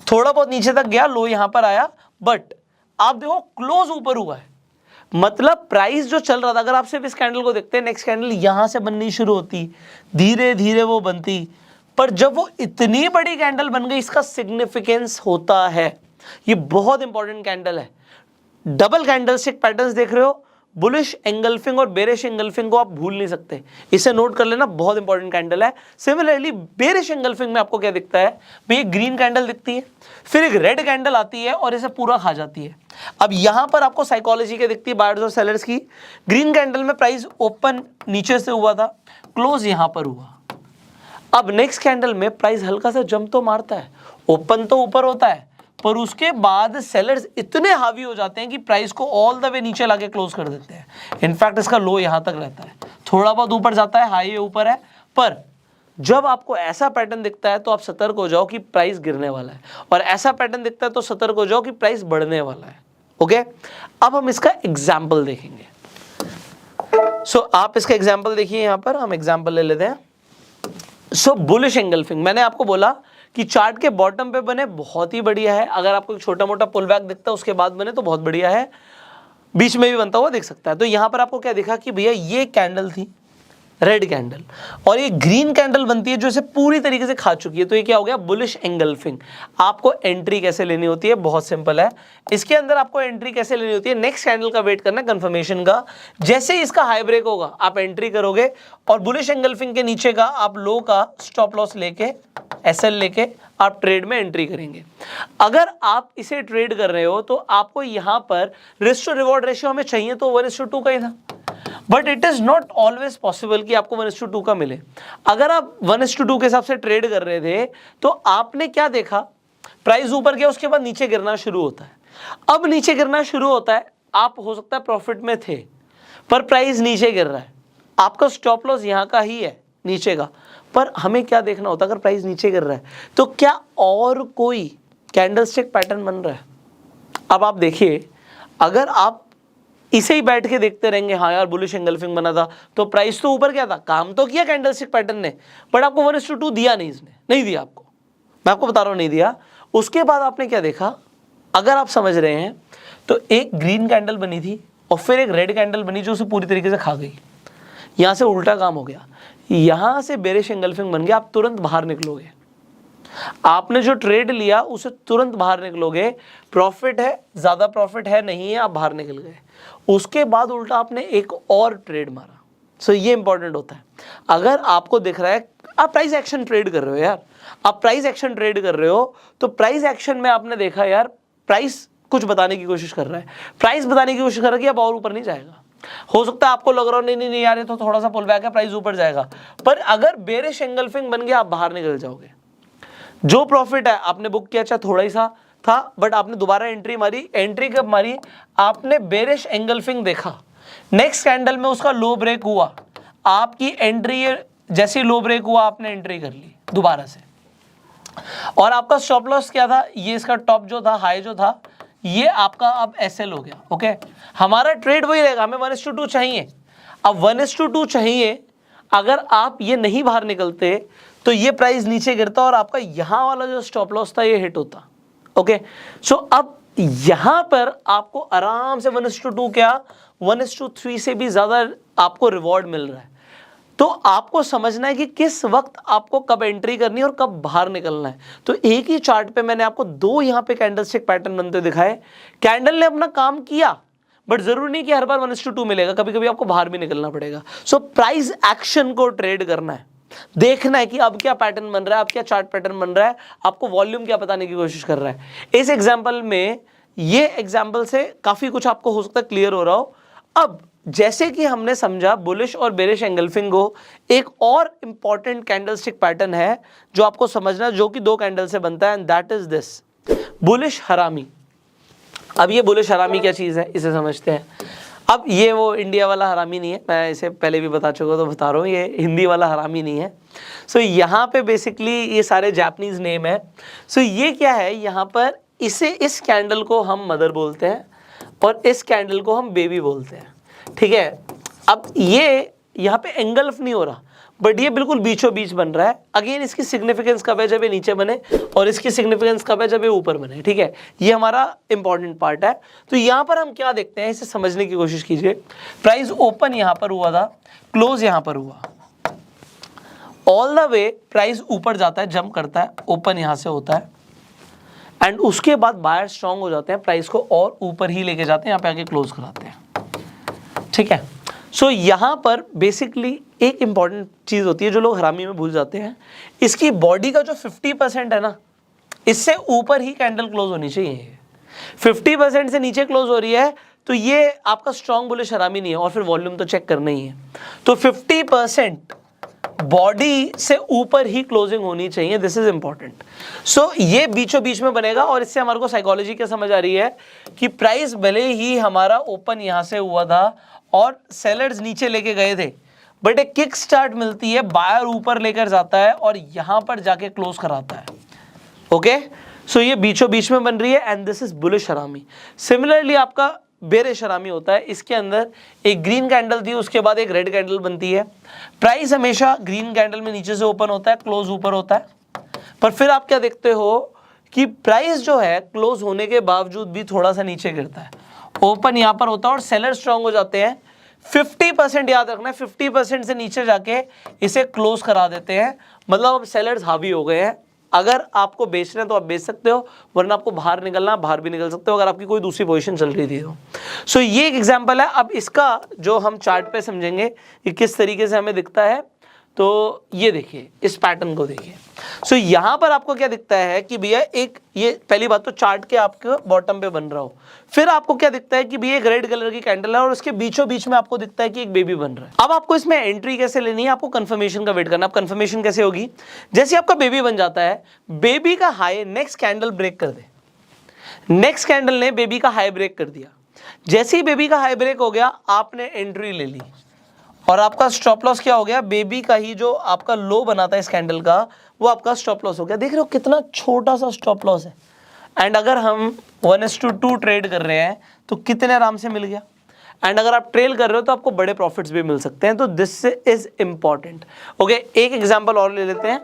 थोड़ा बहुत नीचे तक गया, लो यहां पर आया, बट आप देखो क्लोज ऊपर हुआ है। मतलब प्राइस जो चल रहा था, अगर आप सिर्फ इस कैंडल को देखते हैं, नेक्स्ट कैंडल यहां से बननी शुरू होती, धीरे धीरे वो बनती, पर जब वो इतनी बड़ी कैंडल बन गई, इसका सिग्निफिकेंस होता है। ये बहुत इंपॉर्टेंट कैंडल है। डबल कैंडलस्टिक पैटर्न्स देख रहे हो, बुलिश एंगल्फिंग और बेरिश एंगल्फिंग को आप भूल नहीं सकते, इसे नोट कर लेना, बहुत इंपॉर्टेंट कैंडल है। सिमिलरली बेरिश एंगल्फिंग में आपको क्या दिखता है, भाई एक ग्रीन कैंडल दिखती है, फिर एक रेड कैंडल आती है और इसे पूरा खा जाती है। अब यहां पर आपको साइकोलॉजी क्या दिखती है, बायर्स और सेलर्स की। ग्रीन कैंडल में प्राइस ओपन नीचे से हुआ था, क्लोज यहां पर हुआ। अब नेक्स्ट कैंडल में प्राइस हल्का सा जंप तो मारता है, ओपन तो ऊपर होता है, पर उसके बाद सेलर्स इतने हावी हो जाते हैं कि प्राइस को ऑल द वे नीचे लाके क्लोज कर देते हैं। इनफैक्ट इसका लो यहां तक रहता है, थोड़ा बहुत ऊपर जाता है, हाई ऊपर है, पर जब आपको ऐसा पैटर्न दिखता है तो आप सतर्क हो जाओ कि प्राइस गिरने वाला है, और ऐसा पैटर्न दिखता है तो सतर्क हो जाओ कि प्राइस बढ़ने वाला है। ओके, अब हम इसका एग्जाम्पल देखेंगे। आप इसका एग्जाम्पल देखिए, यहां पर हम एग्जाम्पल ले लेते हैं। बुलिश एंगल्फिंग, मैंने आपको बोला कि चार्ट के बॉटम पे बने बहुत ही बढ़िया है, अगर आपको एक छोटा मोटा पुल बैक दिखता है उसके बाद बने तो बहुत बढ़िया है, बीच में भी बनता हुआ दिख सकता है। तो यहां पर आपको क्या दिखा कि भैया ये कैंडल थी रेड कैंडल, और ये ग्रीन कैंडल बनती है जो इसे पूरी तरीके से खा चुकी है, तो ये क्या हो गया, बुलिश एंगल्फिंग। आपको एंट्री कैसे लेनी होती है, बहुत सिंपल है। इसके अंदर आपको एंट्री कैसे लेनी होती है, नेक्स्ट कैंडल का वेट करना, कंफर्मेशन का। जैसे ही इसका हाई ब्रेक होगा आप एंट्री करोगे, और बुलिश एंगल्फिंग के नीचे का आप लो का स्टॉप लॉस लेके, एसएल लेके आप ट्रेड में एंट्री करेंगे। अगर आप इसे ट्रेड कर रहे हो तो आपको यहां पर रिस्क टू रिवॉर्ड रेशियो हमें चाहिए तो 1:2 का ही था, but it is not always possible कि आपको 1:2 का मिले। अगर आप 1:2 के हिसाब से ट्रेड कर रहे थे तो आपने क्या देखा, प्राइस ऊपर गया, उसके बाद नीचे गिरना शुरू होता है। अब नीचे गिरना शुरू होता है, आप हो सकता है प्रॉफिट में थे, पर प्राइस नीचे गिर रहा है, आपका स्टॉप लॉस यहां का ही है नीचे का, पर हमें क्या देखना होता है, अगर प्राइस नीचे गिर रहा है तो क्या और कोई कैंडलस्टिक पैटर्न बन रहा है। अब आप देखिए, अगर आप इसे ही बैठ के देखते रहेंगे, हाँ यार बुलिश एंगल्फिंग बना था तो प्राइस तो ऊपर क्या था, काम तो किया कैंडलस्टिक पैटर्न ने, बट आपको 1:2 दिया नहीं, इसने नहीं दिया आपको, मैं आपको बता रहा हूं नहीं दिया। उसके बाद आपने क्या देखा, अगर आप समझ रहे हैं तो एक ग्रीन कैंडल बनी थी और फिर एक रेड कैंडल बनी जो उसे पूरी तरीके से खा गई। यहां से उल्टा काम हो गया, यहां से बेरिश एंगल्फिंग बन गया, आप तुरंत बाहर निकलोगे, आपने जो ट्रेड लिया उसे तुरंत बाहर निकलोगे, प्रॉफिट है, ज्यादा प्रॉफिट है नहीं है, आप बाहर निकल गए। उसके बाद उल्टा आपने एक और ट्रेड मारा। सो ये इंपॉर्टेंट होता है। अगर आपको दिख रहा है आप प्राइस एक्शन ट्रेड कर रहे हो यार, आप प्राइस एक्शन ट्रेड कर रहे हो, तो प्राइस एक्शन में आपने देखा यार प्राइस कुछ बताने की कोशिश कर रहा है, प्राइस बताने की कोशिश कर रहा है कि अब और ऊपर नहीं जाएगा। हो सकता है आपको लग रहा हो नहीं यार ये तो थोड़ा सा पुल बैक है, प्राइस ऊपर जाएगा, पर अगर बेरिश एंगल्फिंग बन गया आप बाहर निकल जाओगे। जो प्रॉफिट है आपने बुक किया, चाहे थोड़ा ही सा था, बट आपने दोबारा एंट्री मारी। एंट्री कब मारी, आपने बेरिश एंगल्फिंग देखा, नेक्स्ट कैंडल में उसका लो ब्रेक हुआ, आपकी एंट्री जैसी लो ब्रेक हुआ आपने एंट्री कर ली दोबारा से, और आपका स्टॉप लॉस क्या था, ये इसका टॉप जो था, हाई जो था, ये आपका अब एसएल हो गया। ओके, हमारा ट्रेड वही रहेगा, हमें 1:2 चाहिए। अब 1:2 चाहिए, अगर आप ये नहीं बाहर निकलते तो ये प्राइस नीचे गिरता और आपका यहां वाला जो स्टॉप लॉस था ये हिट होता। ओके, सो अब यहां पर आपको आराम से 1:2 क्या 1:3 से भी ज्यादा आपको रिवॉर्ड मिल रहा है। तो आपको समझना है कि किस वक्त आपको कब एंट्री करनी है और कब बाहर निकलना है। तो एक ही चार्ट पे मैंने आपको दो यहां पे कैंडलस्टिक पैटर्न बनते दिखाए। कैंडल ने अपना काम किया, बट जरूरी नहीं कि हर बार 1:2 मिलेगा, कभी कभी आपको बाहर भी निकलना पड़ेगा। सो प्राइस एक्शन को ट्रेड करना है। देखना है कि अब क्या पैटर्न बन रहा है, अब क्या चार्ट पैटर्न बन रहा है, आपको वॉल्यूम क्या बताने की कोशिश कर रहा है। इस एग्जाम्पल में, ये एग्जाम्पल से काफी कुछ आपको हो सकता है क्लियर हो रहा हो। अब जैसे कि हमने समझा बुलिश और बेरिश एंगल्फिंग को, एक और इंपॉर्टेंट कैंडलस्टिक पैटर्न है जो आपको समझना, जो कि 2 कैंडल से बनता है, and that is this bullish हरामी। अब ये बुलिश हरामी क्या चीज है, इसे समझते हैं। अब ये वो इंडिया वाला हरामी नहीं है, मैं इसे पहले भी बता चुका, तो बता रहा हूँ, ये हिंदी वाला हरामी नहीं है। सो यहाँ पे बेसिकली ये सारे जापानीज नेम है। सो ये क्या है, यहाँ पर इसे, इस कैंडल को हम मदर बोलते हैं और इस कैंडल को हम बेबी बोलते हैं, ठीक है। अब ये यहाँ पे एंगल्फ नहीं हो रहा, बट ये बिल्कुल बीचों बीच बन रहा है। अगेन इसकी सिग्निफिकेंस कब है, जब ये नीचे बने, और इसकी सिग्निफिकेंस कब है, जब ये ऊपर बने, ठीक है। ये हमारा इंपॉर्टेंट पार्ट है। तो यहाँ पर हम क्या देखते हैं, इसे समझने की कोशिश कीजिए। प्राइस ओपन यहाँ पर हुआ था, क्लोज यहाँ पर हुआ, ऑल द वे प्राइस ऊपर जाता है, जंप करता है, ओपन यहाँ से होता है, एंड उसके बाद बायर स्ट्रांग हो जाते हैं, प्राइस को और ऊपर ही लेके जाते हैं, यहाँ पे आके क्लोज कराते हैं, ठीक है। सो यहाँ पर बेसिकली एक इंपॉर्टेंट चीज होती है जो लोग हरामी में भूल जाते हैं, इसकी बॉडी का जो 50% है ना, इससे ऊपर ही कैंडल क्लोज होनी चाहिए। 50% से नीचे क्लोज हो रही है तो ये आपका स्ट्रॉन्ग बुलिश हरामी नहीं है, और फिर वॉल्यूम तो चेक करना ही है। तो 50% बॉडी से ऊपर ही क्लोजिंग होनी चाहिए, दिस इज इंपॉर्टेंट। सो ये बीचों बीच में बनेगा, और इससे हमारे को साइकोलॉजी क्या समझ आ रही है कि प्राइस भले ही हमारा ओपन यहां से हुआ था और सेलर्स नीचे लेके गए थे, बट एक किक स्टार्ट मिलती है, बायर ऊपर लेकर जाता है और यहां पर जाके क्लोज कराता है। ओके, सो ये बीचों बीच में बन रही है, एंड दिस इज बुलिश हरामी। सिमिलरली आपका बेरिश हरामी होता है, इसके अंदर एक ग्रीन कैंडल थी, उसके बाद एक रेड कैंडल बनती है। प्राइस हमेशा ग्रीन कैंडल में नीचे से ओपन होता है, क्लोज ऊपर होता है, पर फिर आप क्या देखते हो कि प्राइस जो है क्लोज होने के बावजूद भी थोड़ा सा नीचे गिरता है, ओपन यहां पर होता है और सेलर स्ट्रांग हो जाते हैं। 50% याद रखना है, 50% से नीचे जाके इसे क्लोज करा देते हैं, मतलब अब सेलर्स हावी हो गए हैं। अगर आपको बेचना है तो आप बेच सकते हो, वरना आपको बाहर निकलना, बाहर भी निकल सकते हो अगर आपकी कोई दूसरी पोजीशन चल रही थी तो। सो ये एक एग्जांपल है। अब इसका जो हम चार्ट पे समझेंगे कि किस तरीके से हमें दिखता है, तो ये देखिए, इस पैटर्न को देखिए। सो यहां पर आपको क्या दिखता है कि भैया एक, ये पहली बात तो चार्ट के आपके बॉटम पे बन रहा हो, फिर आपको क्या दिखता है कि भैया एक रेड कलर की कैंडल है और उसके बीचों बीच में आपको दिखता है कि एक बेबी बन रहा है। अब आपको इसमें एंट्री कैसे लेनी है, आपको कंफर्मेशन का वेट करना। अब कंफर्मेशन कैसे होगी, जैसे आपका बेबी बन जाता है, बेबी का हाई नेक्स्ट कैंडल ब्रेक कर दे, नेक्स्ट कैंडल ने बेबी का हाई ब्रेक कर दिया, जैसे ही बेबी का हाई ब्रेक हो गया आपने एंट्री ले ली, और आपका स्टॉप लॉस क्या हो गया, बेबी का ही जो आपका लो बना था इस कैंडल का, वो आपका स्टॉप लॉस हो गया। देख रहे हो कितना छोटा सा स्टॉप लॉस है, एंड अगर हम 1:2 ट्रेड कर रहे हैं तो कितने आराम से मिल गया, एंड अगर आप ट्रेल कर रहे हो तो आपको बड़े प्रॉफिट्स भी मिल सकते हैं। तो दिस इज इंपॉर्टेंट। ओके, एक एग्जांपल और ले लेते हैं,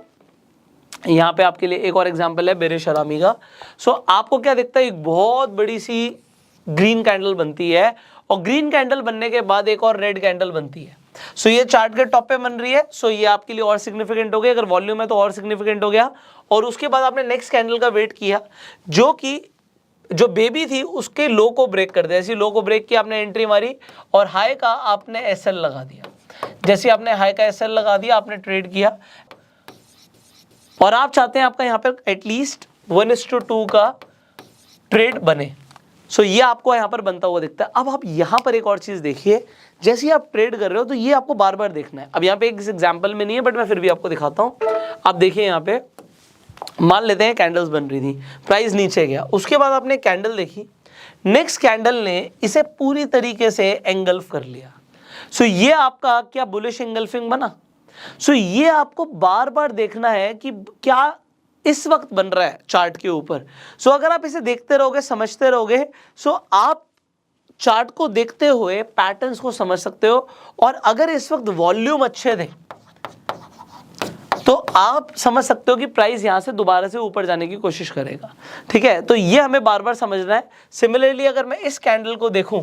यहाँ पे आपके लिए एक और एग्जांपल है बेरिश हरामी का। सो आपको क्या दिखता है, एक बहुत बड़ी सी ग्रीन कैंडल बनती है, और ग्रीन कैंडल बनने के बाद एक और रेड कैंडल बनती है। सो ये चार्ट के टॉप पे बन रही है, सो ये आपके लिए और सिग्निफिकेंट हो गया, अगर वॉल्यूम है तो और सिग्निफिकेंट हो गया। और उसके बाद आपने नेक्स्ट कैंडल का वेट किया, जो कि जो बेबी थी उसके लो को ब्रेक कर दिया। ऐसी लो को ब्रेक किया, आपने एंट्री मारी, और हाई का आपने एसएल लगा दिया। जैसे आपने हाई का एसएल लगा दिया, आपने ट्रेड किया, और आप चाहते हैं आपका यहाँ पर एटलीस्ट 1:2 का ट्रेड बने। सो ये आपको यहाँ पर बनता हुआ दिखता है। अब आप यहाँ पर एक और चीज देखिए, जैसे ही आप ट्रेड कर रहे हो तो ये आपको बार बार देखना है। अब यहाँ पे एक एग्जांपल में नहीं है, बट मैं फिर भी आपको दिखाता हूँ। आप देखिए यहाँ पे, मान लेते हैं कैंडल्स बन रही थी, प्राइस नीचे गया, उसके बाद आपने कैंडल देखी, नेक्स्ट कैंडल ने इसे पूरी तरीके से एंगल्फ कर लिया। सो ये आपका क्या बुलिश एंगल्फिंग बना। सो ये आपको बार बार देखना है कि क्या इस वक्त बन रहा है चार्ट के ऊपर। सो अगर आप इसे देखते रहोगे, समझते रहोगे, सो आप चार्ट को देखते हुए पैटर्न्स को समझ सकते हो। और अगर इस वक्त वॉल्यूम अच्छे थे तो आप समझ सकते हो कि प्राइस यहां से दोबारा से ऊपर जाने की कोशिश करेगा, ठीक है। तो ये हमें बार बार समझना है। सिमिलरली अगर मैं इस कैंडल को देखूं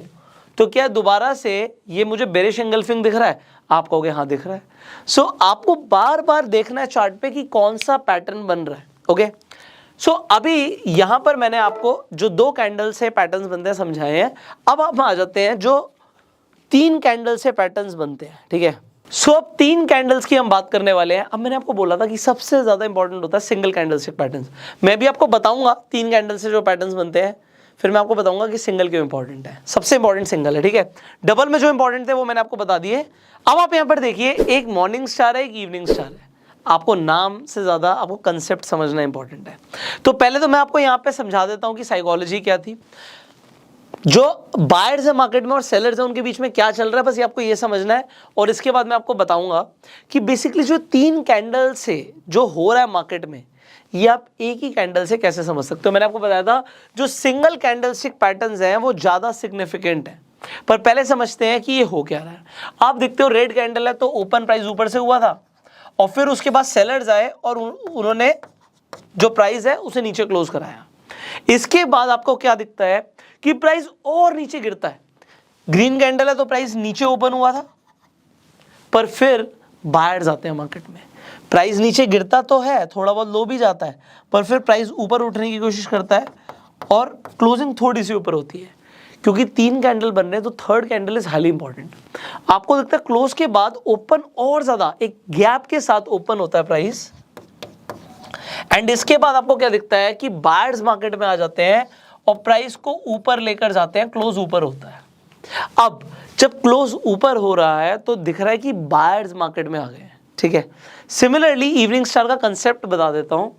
तो क्या दोबारा से ये मुझे बेरिश एंगल्फिंग दिख रहा है, आप कहोगे हाँ दिख रहा है। सो आपको बार बार देखना है चार्ट पे कि कौन सा पैटर्न बन रहा है। ओके, सो अभी यहां पर मैंने आपको जो 2 कैंडल से पैटर्न्स बनते हैं समझाए हैं। अब हम आ जाते हैं जो 3 कैंडल से पैटर्न्स बनते हैं, ठीक है। सो अब 3 कैंडल्स की हम बात करने वाले हैं। अब मैंने आपको बोला था कि सबसे ज्यादा इंपॉर्टेंट होता है सिंगल कैंडलस्टिक पैटर्न्स। मैं भी आपको बताऊंगा 3 कैंडल से जो पैटर्न्स बनते हैं, फिर मैं आपको बताऊंगा कि सिंगल क्यों इंपॉर्टेंट है। सबसे इंपॉर्टेंट सिंगल है, ठीक है। डबल में जो इंपॉर्टेंट थे वो मैंने आपको बता दिए। अब आप यहां पर देखिए, एक मॉर्निंग स्टार है, एक इवनिंग स्टार है। आपको नाम से ज्यादा आपको कंसेप्ट समझना इंपॉर्टेंट है। तो पहले तो मैं आपको यहां पे समझा देता हूं कि साइकोलॉजी क्या थी, जो बायर्स है मार्केट में और सेलर्स है उनके बीच में क्या चल रहा है, बस ये आपको ये समझना है। और इसके बाद मैं आपको बताऊंगा कि बेसिकली जो 3 कैंडल से जो हो रहा है मार्केट में, ये आप एक ही कैंडल से कैसे समझ सकते हो। मैंने आपको बताया था जो सिंगल कैंडलस्टिक पैटर्न्स हैं वो ज्यादा सिग्निफिकेंट है। पर पहले समझते हैं कि ये हो क्या रहा है। आप देखते हो रेड कैंडल है तो ओपन प्राइस ऊपर से हुआ था, और फिर उसके बाद सेलर्स आए और उन्होंने जो प्राइस है उसे नीचे क्लोज कराया। इसके बाद आपको क्या दिखता है कि प्राइस और नीचे गिरता है। ग्रीन कैंडल है तो प्राइस नीचे ओपन हुआ था, पर फिर बायर्स आते हैं मार्केट में। प्राइस नीचे गिरता तो है, थोड़ा बहुत लो भी जाता है, पर फिर प्राइस ऊपर उठने की कोशिश करता है और क्लोजिंग थोड़ी सी ऊपर होती है। क्योंकि 3 कैंडल बन रहे हैं तो third candle is highly important. आपको दिखता है क्लोज के बाद ओपन और ज्यादा एक गैप के साथ ओपन होता है प्राइस, एंड इसके बाद आपको क्या दिखता है कि बायर्स मार्केट में आ जाते हैं और प्राइस को ऊपर लेकर जाते हैं, क्लोज ऊपर होता है। अब जब क्लोज ऊपर हो रहा है तो दिख रहा है कि बायर्स मार्केट में आ गए हैं, ठीक है। सिमिलरली इवनिंग स्टार का कंसेप्ट बता देता हूं।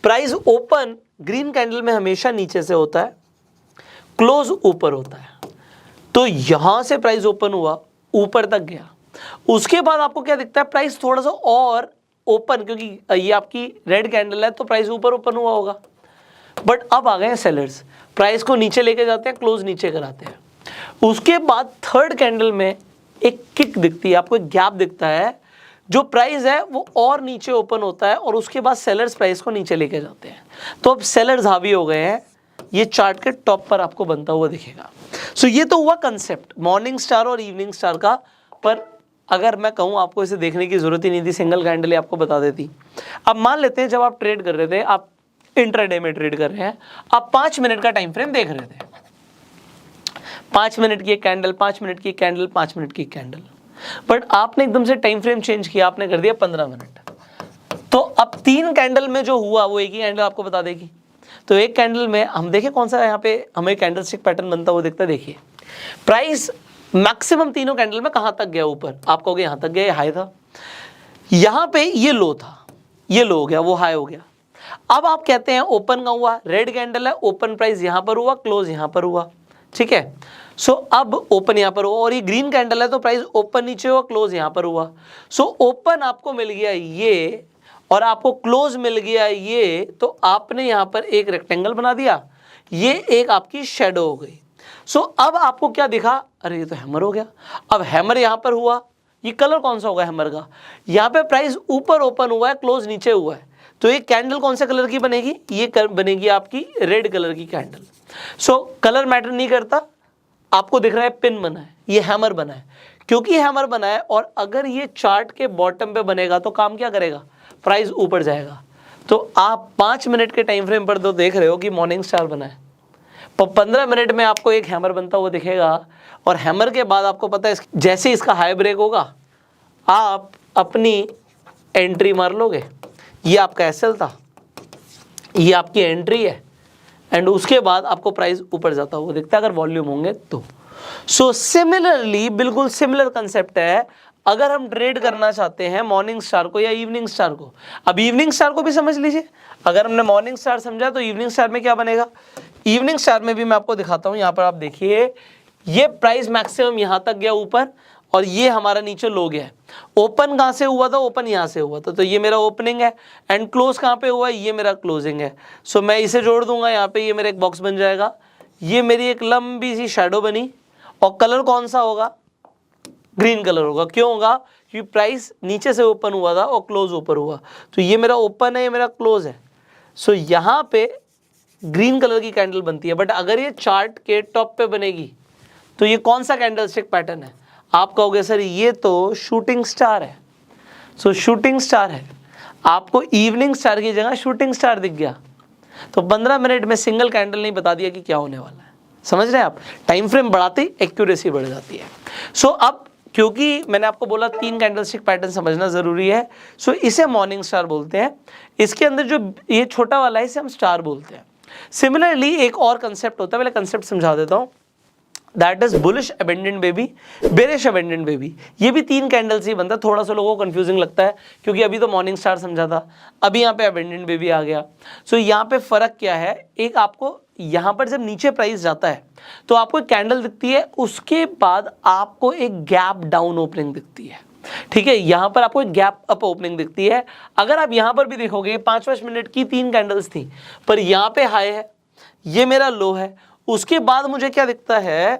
प्राइस ओपन ग्रीन कैंडल में हमेशा नीचे से होता है, क्लोज ऊपर होता है। तो यहां से प्राइस ओपन हुआ, ऊपर तक गया, उसके बाद आपको क्या दिखता है, प्राइस थोड़ा सा और ओपन, क्योंकि ये आपकी रेड कैंडल है तो प्राइस ऊपर ओपन हुआ होगा। बट अब आ गए हैं सेलर्स, प्राइस को नीचे लेके जाते हैं, क्लोज नीचे कराते हैं। उसके बाद थर्ड कैंडल में एक किक दिखती है, आपको एक गैप दिखता है, जो प्राइस है वो और नीचे ओपन होता है और उसके बाद सेलर्स प्राइस को नीचे लेके जाते हैं। तो अब सेलर्स हावी हो गए हैं, ये चार्ट के टॉप पर आपको बनता हुआ दिखेगा। सो ये तो हुआ कंसेप्ट मॉर्निंग स्टार और इवनिंग स्टार का। पर अगर मैं कहूँ आपको इसे देखने की जरूरत ही नहीं थी, सिंगल कैंडल ही आपको बता देती। अब मान लेते हैं जब आप ट्रेड कर रहे थे, आप इंट्राडे में ट्रेड कर रहे हैं, आप 5 मिनट का टाइम फ्रेम देख रहे थे। 5 मिनट की एक कैंडल, 5 मिनट की कैंडल, 5 मिनट की कैंडल, बट आपने एकदम से टाइम फ्रेम चेंज किया, आपने कर दिया 15 मिनट। तो अब 3 कैंडल में जो हुआ वो एक ही कैंडल आपको बता देगी। तो एक कैंडल में हम देखें कौन सा यहाँ पे हमें कैंडलस्टिक पैटर्न बनता हुआ दिखता है। देखिए प्राइस मैक्सिमम तीनों कैंडल में कहां तक गया, ऊपर। आप कहोगे यहां तक गया, ये हाई था, यहां पे ये लो था, ये लो हो गया, वो हाई हो गया। अब आप कहते हैं ओपन का हुआ, रेड कैंडल है, ओपन प्राइस यहां पर हुआ, क्लोज यहां पर हुआ, ठीक है। सो अब ओपन यहां पर हुआ, और ये ग्रीन कैंडल है तो प्राइस ओपन नीचे हुआ, क्लोज यहां पर हुआ। सो ओपन आपको मिल गया ये, और आपको क्लोज मिल गया ये, तो आपने यहां पर एक रेक्टेंगल बना दिया, ये एक आपकी शेडो हो गई। सो अब आपको क्या दिखा, अरे ये तो हैमर हो गया। अब हैमर यहां पर हुआ, ये कलर कौन सा होगा हैमर का, यहां पे प्राइस ऊपर ओपन हुआ है, क्लोज नीचे हुआ है, तो ये कैंडल कौन से कलर की बनेगी, ये बनेगी आपकी रेड कलर की कैंडल। सो कलर मैटर नहीं करता, आपको दिख रहा है पिन बना है, ये हैमर बना है। क्योंकि हैमर बना है और अगर ये चार्ट के बॉटम पे बनेगा तो काम क्या करेगा, प्राइस ऊपर जाएगा। तो आप 5 मिनट के टाइम फ्रेम पर तो देख रहे हो कि मॉर्निंग स्टार बना है, पर 15 मिनट में आपको एक हैमर बनता हुआ दिखेगा, और हैमर के बाद आपको पता है जैसे इसका हाई ब्रेक होगा आप अपनी एंट्री मार लोगे। ये आपका एसएल था, ये आपकी एंट्री है, एंड उसके बाद आपको प्राइस ऊपर जाता हुआ दिखता है अगर वॉल्यूम होंगे तो। सो सिमिलरली बिल्कुल सिमिलर कंसेप्ट है अगर हम ट्रेड करना चाहते हैं मॉर्निंग स्टार को या इवनिंग स्टार को। अब इवनिंग स्टार को भी समझ लीजिए, अगर हमने मॉर्निंग स्टार समझा तो इवनिंग स्टार में क्या बनेगा। इवनिंग स्टार में भी मैं आपको दिखाता हूं, यहां पर आप देखिए ये प्राइस मैक्सिमम यहां तक गया ऊपर, और ये हमारा नीचे लो गया है। ओपन कहां से हुआ था, ओपन यहां से हुआ था, तो ये मेरा ओपनिंग है, एंड क्लोज कहां पे हुआ है, ये मेरा क्लोजिंग है। सो मैं इसे जोड़ दूंगा, यहाँ पे ये मेरा एक बॉक्स बन जाएगा, ये मेरी एक लंबी सी शैडो बनी, और कलर कौन सा होगा, ग्रीन कलर होगा। क्यों होगा, क्योंकि प्राइस नीचे से ओपन हुआ था और क्लोज ऊपर हुआ, तो ये मेरा ओपन है, ये मेरा क्लोज है। सो यहाँ पे ग्रीन कलर की कैंडल बनती है। बट अगर ये चार्ट के टॉप पे बनेगी तो ये कौन सा कैंडलस्टिक पैटर्न है, आप कहोगे सर ये तो शूटिंग स्टार है। सो शूटिंग स्टार है, आपको इवनिंग स्टार की जगह शूटिंग स्टार दिख गया, तो 15 मिनट में सिंगल कैंडल नहीं बता दिया कि क्या होने वाला है। समझ रहे हैं आप, टाइम फ्रेम बढ़ाते ही एक्यूरेसी बढ़ जाती है। सो अब क्योंकि मैंने आपको बोला 3 कैंडलस्टिक पैटर्न समझना जरूरी है। सो इसे मॉर्निंग स्टार बोलते हैं। इसके अंदर जो ये छोटा वाला है इसे हम स्टार बोलते हैं। सिमिलरली एक और कंसेप्ट होता है, पहले कंसेप्ट समझा देता हूँ। That is bullish abandoned baby, bearish abandoned baby. ये भी 3 कैंडल से ही बनता है। थोड़ा सा लोगों को कंफ्यूजिंग लगता है क्योंकि अभी तो मॉर्निंग स्टार समझा था, अभी यहाँ पे अबेंडेंट बेबी आ गया। सो यहाँ पे फर्क क्या है, एक आपको यहाँ पर जब नीचे प्राइस जाता है तो आपको एक कैंडल दिखती है, उसके बाद आपको एक गैप डाउन ओपनिंग दिखती है। ठीक है, यहां पर आपको एक गैप अप ओपनिंग दिखती है। अगर आप यहां पर भी देखोगे 5-5 मिनट की 3 कैंडल्स थी, पर यहां पे हाई है, ये मेरा लो है, उसके बाद मुझे क्या दिखता है,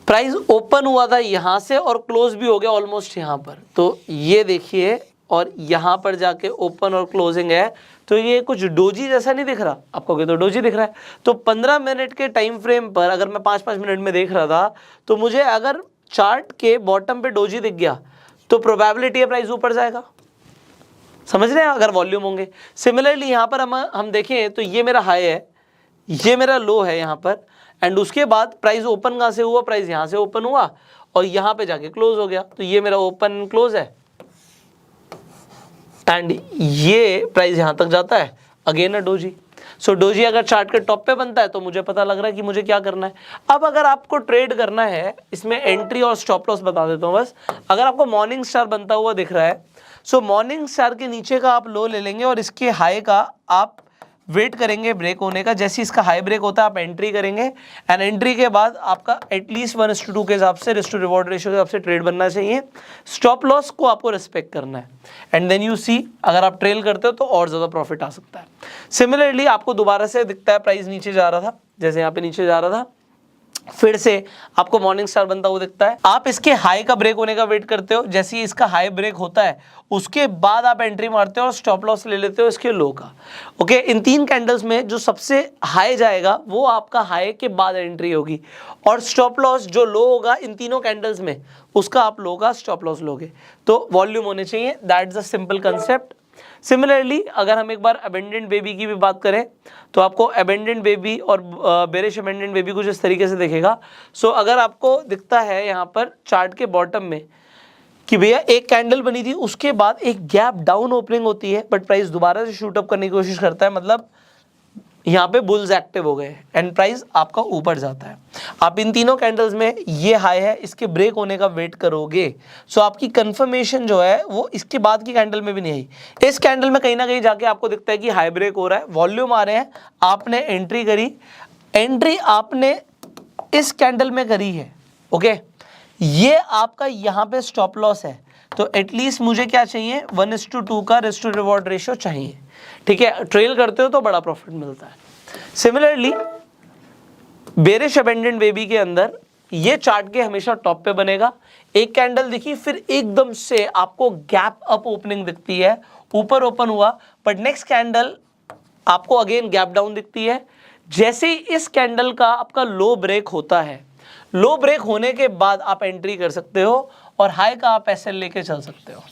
प्राइस ओपन हुआ था यहां से और क्लोज भी हो गया ऑलमोस्ट यहां पर। तो ये देखिए, और यहां पर जाके ओपन और क्लोजिंग है, तो ये कुछ डोजी जैसा नहीं दिख रहा आपको? तो डोजी दिख रहा है। तो 15 मिनट के टाइम फ्रेम पर अगर मैं 5-5 मिनट में देख रहा था, तो मुझे अगर चार्ट के बॉटम पे डोजी दिख गया तो प्रोबेबिलिटी है प्राइस ऊपर जाएगा। समझ रहे हैं? अगर वॉल्यूम होंगे। सिमिलरली यहां पर हम देखें तो ये मेरा हाई है, ये मेरा लो है यहां पर, एंड उसके बाद प्राइस ओपन कहां से हुआ, प्राइस यहां से ओपन हुआ और यहां पे जाके क्लोज हो गया। तो ये मेरा ओपन क्लोज है एंड ये प्राइस यहां तक जाता है, again a doji. So doji अगर चार्ट के टॉप पे बनता है तो मुझे पता लग रहा है कि मुझे क्या करना है। अब अगर आपको ट्रेड करना है, इसमें एंट्री और स्टॉप लॉस बता देता हूं बस। अगर आपको मॉर्निंग स्टार बनता हुआ दिख रहा है, सो मॉर्निंग स्टार के नीचे का आप लो ले लेंगे और इसके हाई का आप वेट करेंगे ब्रेक होने का। जैसे इसका हाई ब्रेक होता है आप एंट्री करेंगे, एंड एंट्री के बाद आपका एटलीस्ट 1:2 के हिसाब से, रिस्क टू रिवॉर्ड रेशियो के हिसाब से ट्रेड बनना चाहिए। स्टॉप लॉस को आपको रिस्पेक्ट करना है, एंड देन यू सी अगर आप ट्रेल करते हो तो और ज़्यादा प्रॉफिट आ सकता है। सिमिलरली आपको दोबारा से दिखता है प्राइस नीचे जा रहा था, जैसे यहाँ पे नीचे जा रहा था, फिर से आपको मॉर्निंग स्टार बनता हुआ दिखता है। आप इसके हाई का ब्रेक होने का वेट करते हो, जैसे ही इसका हाई ब्रेक होता है उसके बाद आप एंट्री मारते हो और स्टॉप लॉस ले लेते हो इसके लो का। ओके, इन 3 कैंडल्स में जो सबसे हाई जाएगा वो आपका हाई के बाद एंट्री होगी, और स्टॉप लॉस जो लो होगा इन तीनों कैंडल्स में उसका आप लो का स्टॉप लॉस लोगे। तो वॉल्यूम होने चाहिए, that's the simple concept. Similarly अगर हम एक बार अबेंडेंट बेबी की भी बात करें तो आपको अबेंडेंट बेबी और बेरिश अबेंडेंट बेबी कुछ इस तरीके से दिखेगा। सो अगर आपको दिखता है यहाँ पर चार्ट के बॉटम में कि भैया एक कैंडल बनी थी, उसके बाद एक गैप डाउन ओपनिंग होती है, बट प्राइस दोबारा से शूट अप करने की कोशिश करता है, मतलब यहाँ पे बुल्स एक्टिव हो गए एंड प्राइस आपका ऊपर जाता है। आप इन तीनों कैंडल्स में ये हाई है, इसके ब्रेक होने का वेट करोगे। सो आपकी कंफर्मेशन जो है वो इसके बाद की कैंडल में भी नहीं आई। इस कैंडल में कहीं ना कहीं जाके आपको दिखता है कि हाई ब्रेक हो रहा है, वॉल्यूम आ रहे हैं, आपने एंट्री करी, एंट्री आपने इस कैंडल में करी है। ओके, ये आपका यहाँ पे स्टॉप लॉस है, तो एटलीस्ट मुझे क्या चाहिए, 1:2 का रिस्क टू रिवॉर्ड रेशियो चाहिए। ठीक है, ट्रेल करते हो तो बड़ा प्रॉफिट मिलता है। सिमिलरली बेरिश अबेंडेंट बेबी के अंदर ये चार्ट के हमेशा टॉप पे बनेगा। एक कैंडल दिखी, फिर एकदम से आपको गैप अप ओपनिंग दिखती है, ऊपर ओपन हुआ, बट नेक्स्ट कैंडल आपको अगेन गैप डाउन दिखती है। जैसे ही इस कैंडल का आपका लो ब्रेक होता है, लो ब्रेक होने के बाद आप एंट्री कर सकते हो और हाई का आप एसएल लेके चल सकते हो,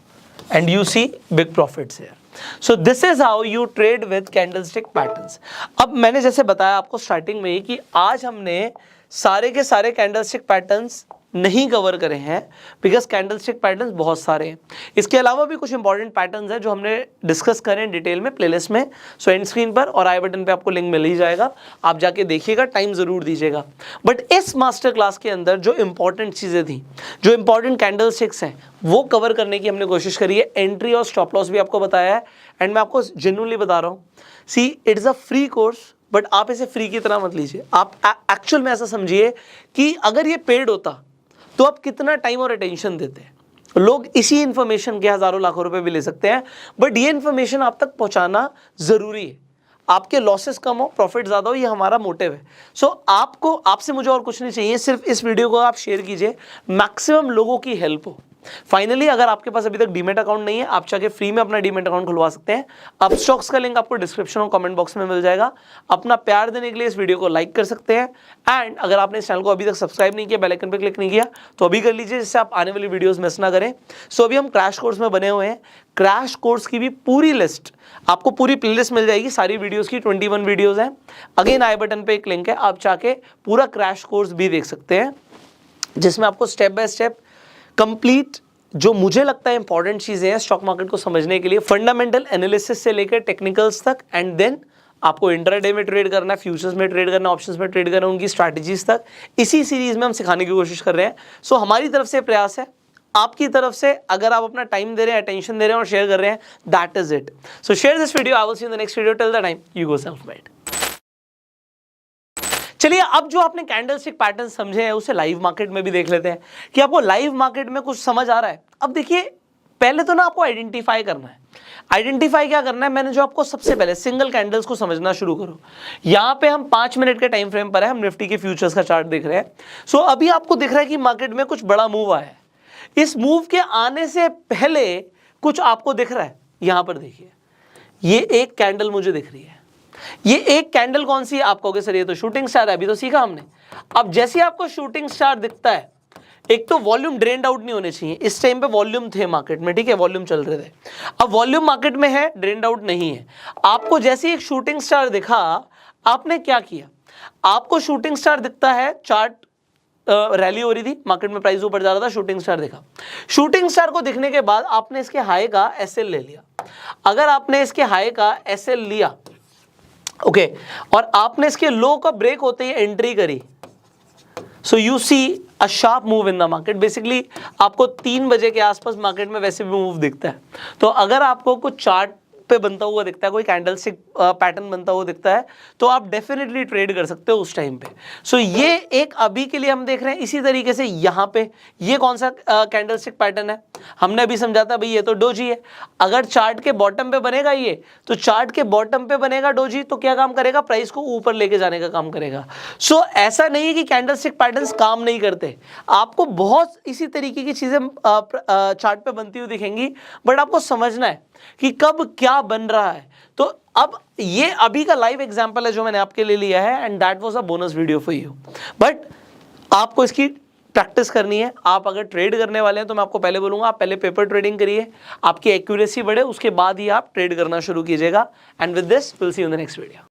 and you see big profits here. So this is how you trade with candlestick patterns. अब मैंने जैसे बताया आपको स्टार्टिंग में ही कि आज हमने सारे के सारे कैंडलस्टिक पैटर्न्स नहीं कवर करे हैं, बिकॉज कैंडलस्टिक पैटर्न्स बहुत सारे हैं। इसके अलावा भी कुछ इंपॉर्टेंट पैटर्न्स हैं जो हमने डिस्कस करें डिटेल में प्लेलिस्ट में। सो एंड स्क्रीन पर और आई बटन पे आपको लिंक मिल ही जाएगा, आप जाके देखिएगा, टाइम ज़रूर दीजिएगा। बट इस मास्टर क्लास के अंदर जो इंपॉर्टेंट चीज़ें थी, जो इंपॉर्टेंट कैंडलस्टिक्स हैं, वो कवर करने की हमने कोशिश करी है। एंट्री और स्टॉप लॉस भी आपको बताया है, एंड मैं आपको जेन्युइनली बता रहा हूँ, see it is a free course, but आप इसे फ्री की तरह मत लीजिए। आप एक्चुअल में ऐसा समझिए कि अगर ये पेड होता तो आप कितना टाइम और अटेंशन देते हैं। लोग इसी इंफॉर्मेशन के हज़ारों लाखों रुपए भी ले सकते हैं, बट ये इंफॉर्मेशन आप तक पहुंचाना ज़रूरी है। आपके लॉसेस कम हो, प्रॉफिट ज़्यादा हो, ये हमारा मोटिव है। सो आपको, आपसे मुझे और कुछ नहीं चाहिए, सिर्फ इस वीडियो को आप शेयर कीजिए, मैक्सिमम लोगों की हेल्प हो। फाइनली अगर आपके पास अभी तक डीमेट अकाउंट नहीं है, आप चाहे फ्री में अपना डीमेट अकाउंट खुलवा सकते हैं। अपस्टॉक्स का लिंक आपको डिस्क्रिप्शन और कमेंट बॉक्स में मिल जाएगा। अपना प्यार देने के लिए इस वीडियो को लाइक कर सकते हैं, एंड अगर आपने इस चैनल को अभी तक सब्सक्राइब नहीं किया, बेल आइकन पर क्लिक नहीं किया, तो अभी कर लीजिए, जिससे आप आने वाली वीडियोस मिस ना करें। सो अभी हम क्रैश कोर्स में बने हुए हैं। क्रैश कोर्स की भी पूरी लिस्ट, आपको पूरी प्लेलिस्ट मिल जाएगी सारी वीडियोस की, 21 वीडियोस हैं। अगेन आई बटन पे एक लिंक है, आप चाहे पूरा क्रैश कोर्स भी देख सकते हैं। जिसमें आपको स्टेप बाय स्टेप कंप्लीट जो मुझे लगता है इंपॉर्टेंट चीज़ें हैं स्टॉक मार्केट को समझने के लिए, फंडामेंटल एनालिसिस से लेकर टेक्निकल्स तक, एंड देन आपको इंट्राडे में ट्रेड करना है, फ्यूचर्स में ट्रेड करना है, ऑप्शंस में ट्रेड करना है, उनकी स्ट्रैटेजीज तक, इसी सीरीज में हम सिखाने की कोशिश कर रहे हैं। सो हमारी तरफ से प्रयास है, आपकी तरफ से अगर आप अपना टाइम दे रहे हैं, अटेंशन दे रहे हैं और शेयर कर रहे हैं, that is it. So share this video, I will see you in the next video. Till the time you go self made. चलिए अब जो आपने कैंडलस्टिक पैटर्न समझे हैं उसे लाइव मार्केट में भी देख लेते हैं कि आपको लाइव मार्केट में कुछ समझ आ रहा है। अब देखिए पहले तो ना आपको आइडेंटिफाई करना है। आइडेंटिफाई क्या करना है, मैंने जो आपको सबसे पहले सिंगल कैंडल्स को समझना शुरू करो। यहां पे हम 5 मिनट के टाइम फ्रेम पर है, हम निफ्टी के फ्यूचर्स का चार्ट देख रहे हैं। सो अभी आपको दिख रहा है कि मार्केट में कुछ बड़ा मूव आया है। इस मूव के आने से पहले कुछ आपको दिख रहा है, यहां पर देखिए ये एक कैंडल मुझे दिख रही है। ये एक कैंडल कौन सी है, आप कहोगे सर ये तो शूटिंग स्टार है, अभी तो सीखा हमने। अब जैसे आपको शूटिंग स्टार दिखता है, एक तो वॉल्यूम ड्रेन्ड आउट नहीं होने चाहिए। इस टाइम पे वॉल्यूम थे मार्केट में, ठीक है, वॉल्यूम चल रहे थे। अब वॉल्यूम मार्केट में है, ड्रेन्ड आउट नहीं है। आपको जैसे एक शूटिंग स्टार दिखा, आपने क्या किया, आपको शूटिंग स्टार दिखता है, चार्ट रैली हो रही थी, मार्केट में प्राइस ऊपर जा रहा था, शूटिंग स्टार दिखा। शूटिंग स्टार को दिखने के बाद आपने इसके हाई का एसएल ले लिया। अगर आपने इसके हाई का एसएल लिया, ओके, और आपने इसके लो का ब्रेक होते ही एंट्री करी, so you see a sharp move in the market. Basically आपको 3 बजे के आसपास मार्केट में वैसे भी मूव दिखता है। तो अगर आपको कुछ चार्ट पे बनता हुआ दिखता है, कोई कैंडलस्टिक पैटर्न बनता हुआ दिखता है, तो आप डेफिनेटली ट्रेड कर सकते हो उस टाइम पे। सो ये एक अभी के लिए हम देख रहे हैं। इसी तरीके से यहाँ पे ये कौन सा कैंडलस्टिक पैटर्न है, हमने अभी समझा था भाई ये तो डोजी है। अगर चार्ट के बॉटम पे बनेगा ये, तो चार्ट के बॉटम पे बनेगा डोजी, तो क्या काम करेगा, प्राइस को ऊपर लेके जाने का काम करेगा। सो ऐसा नहीं है कि कैंडलस्टिक पैटर्न्स काम नहीं करते, आपको बहुत इसी तरीके की चीजें चार्ट पे बनती हुई दिखेंगी, बट आपको समझना है कि कब क्या बन रहा है। तो अब ये अभी का लाइव एग्जांपल है जो मैंने आपके लिए लिया है, and that was a bonus video for you. But आपको इसकी प्रैक्टिस करनी है। आप अगर ट्रेड करने वाले हैं तो मैं आपको पहले बोलूंगा आप पहले पेपर ट्रेडिंग करिए, आपकी एक्यूरेसी बढ़े, उसके बाद ही आप ट्रेड करना शुरू कीजिएगा। And with this will see you in the next video.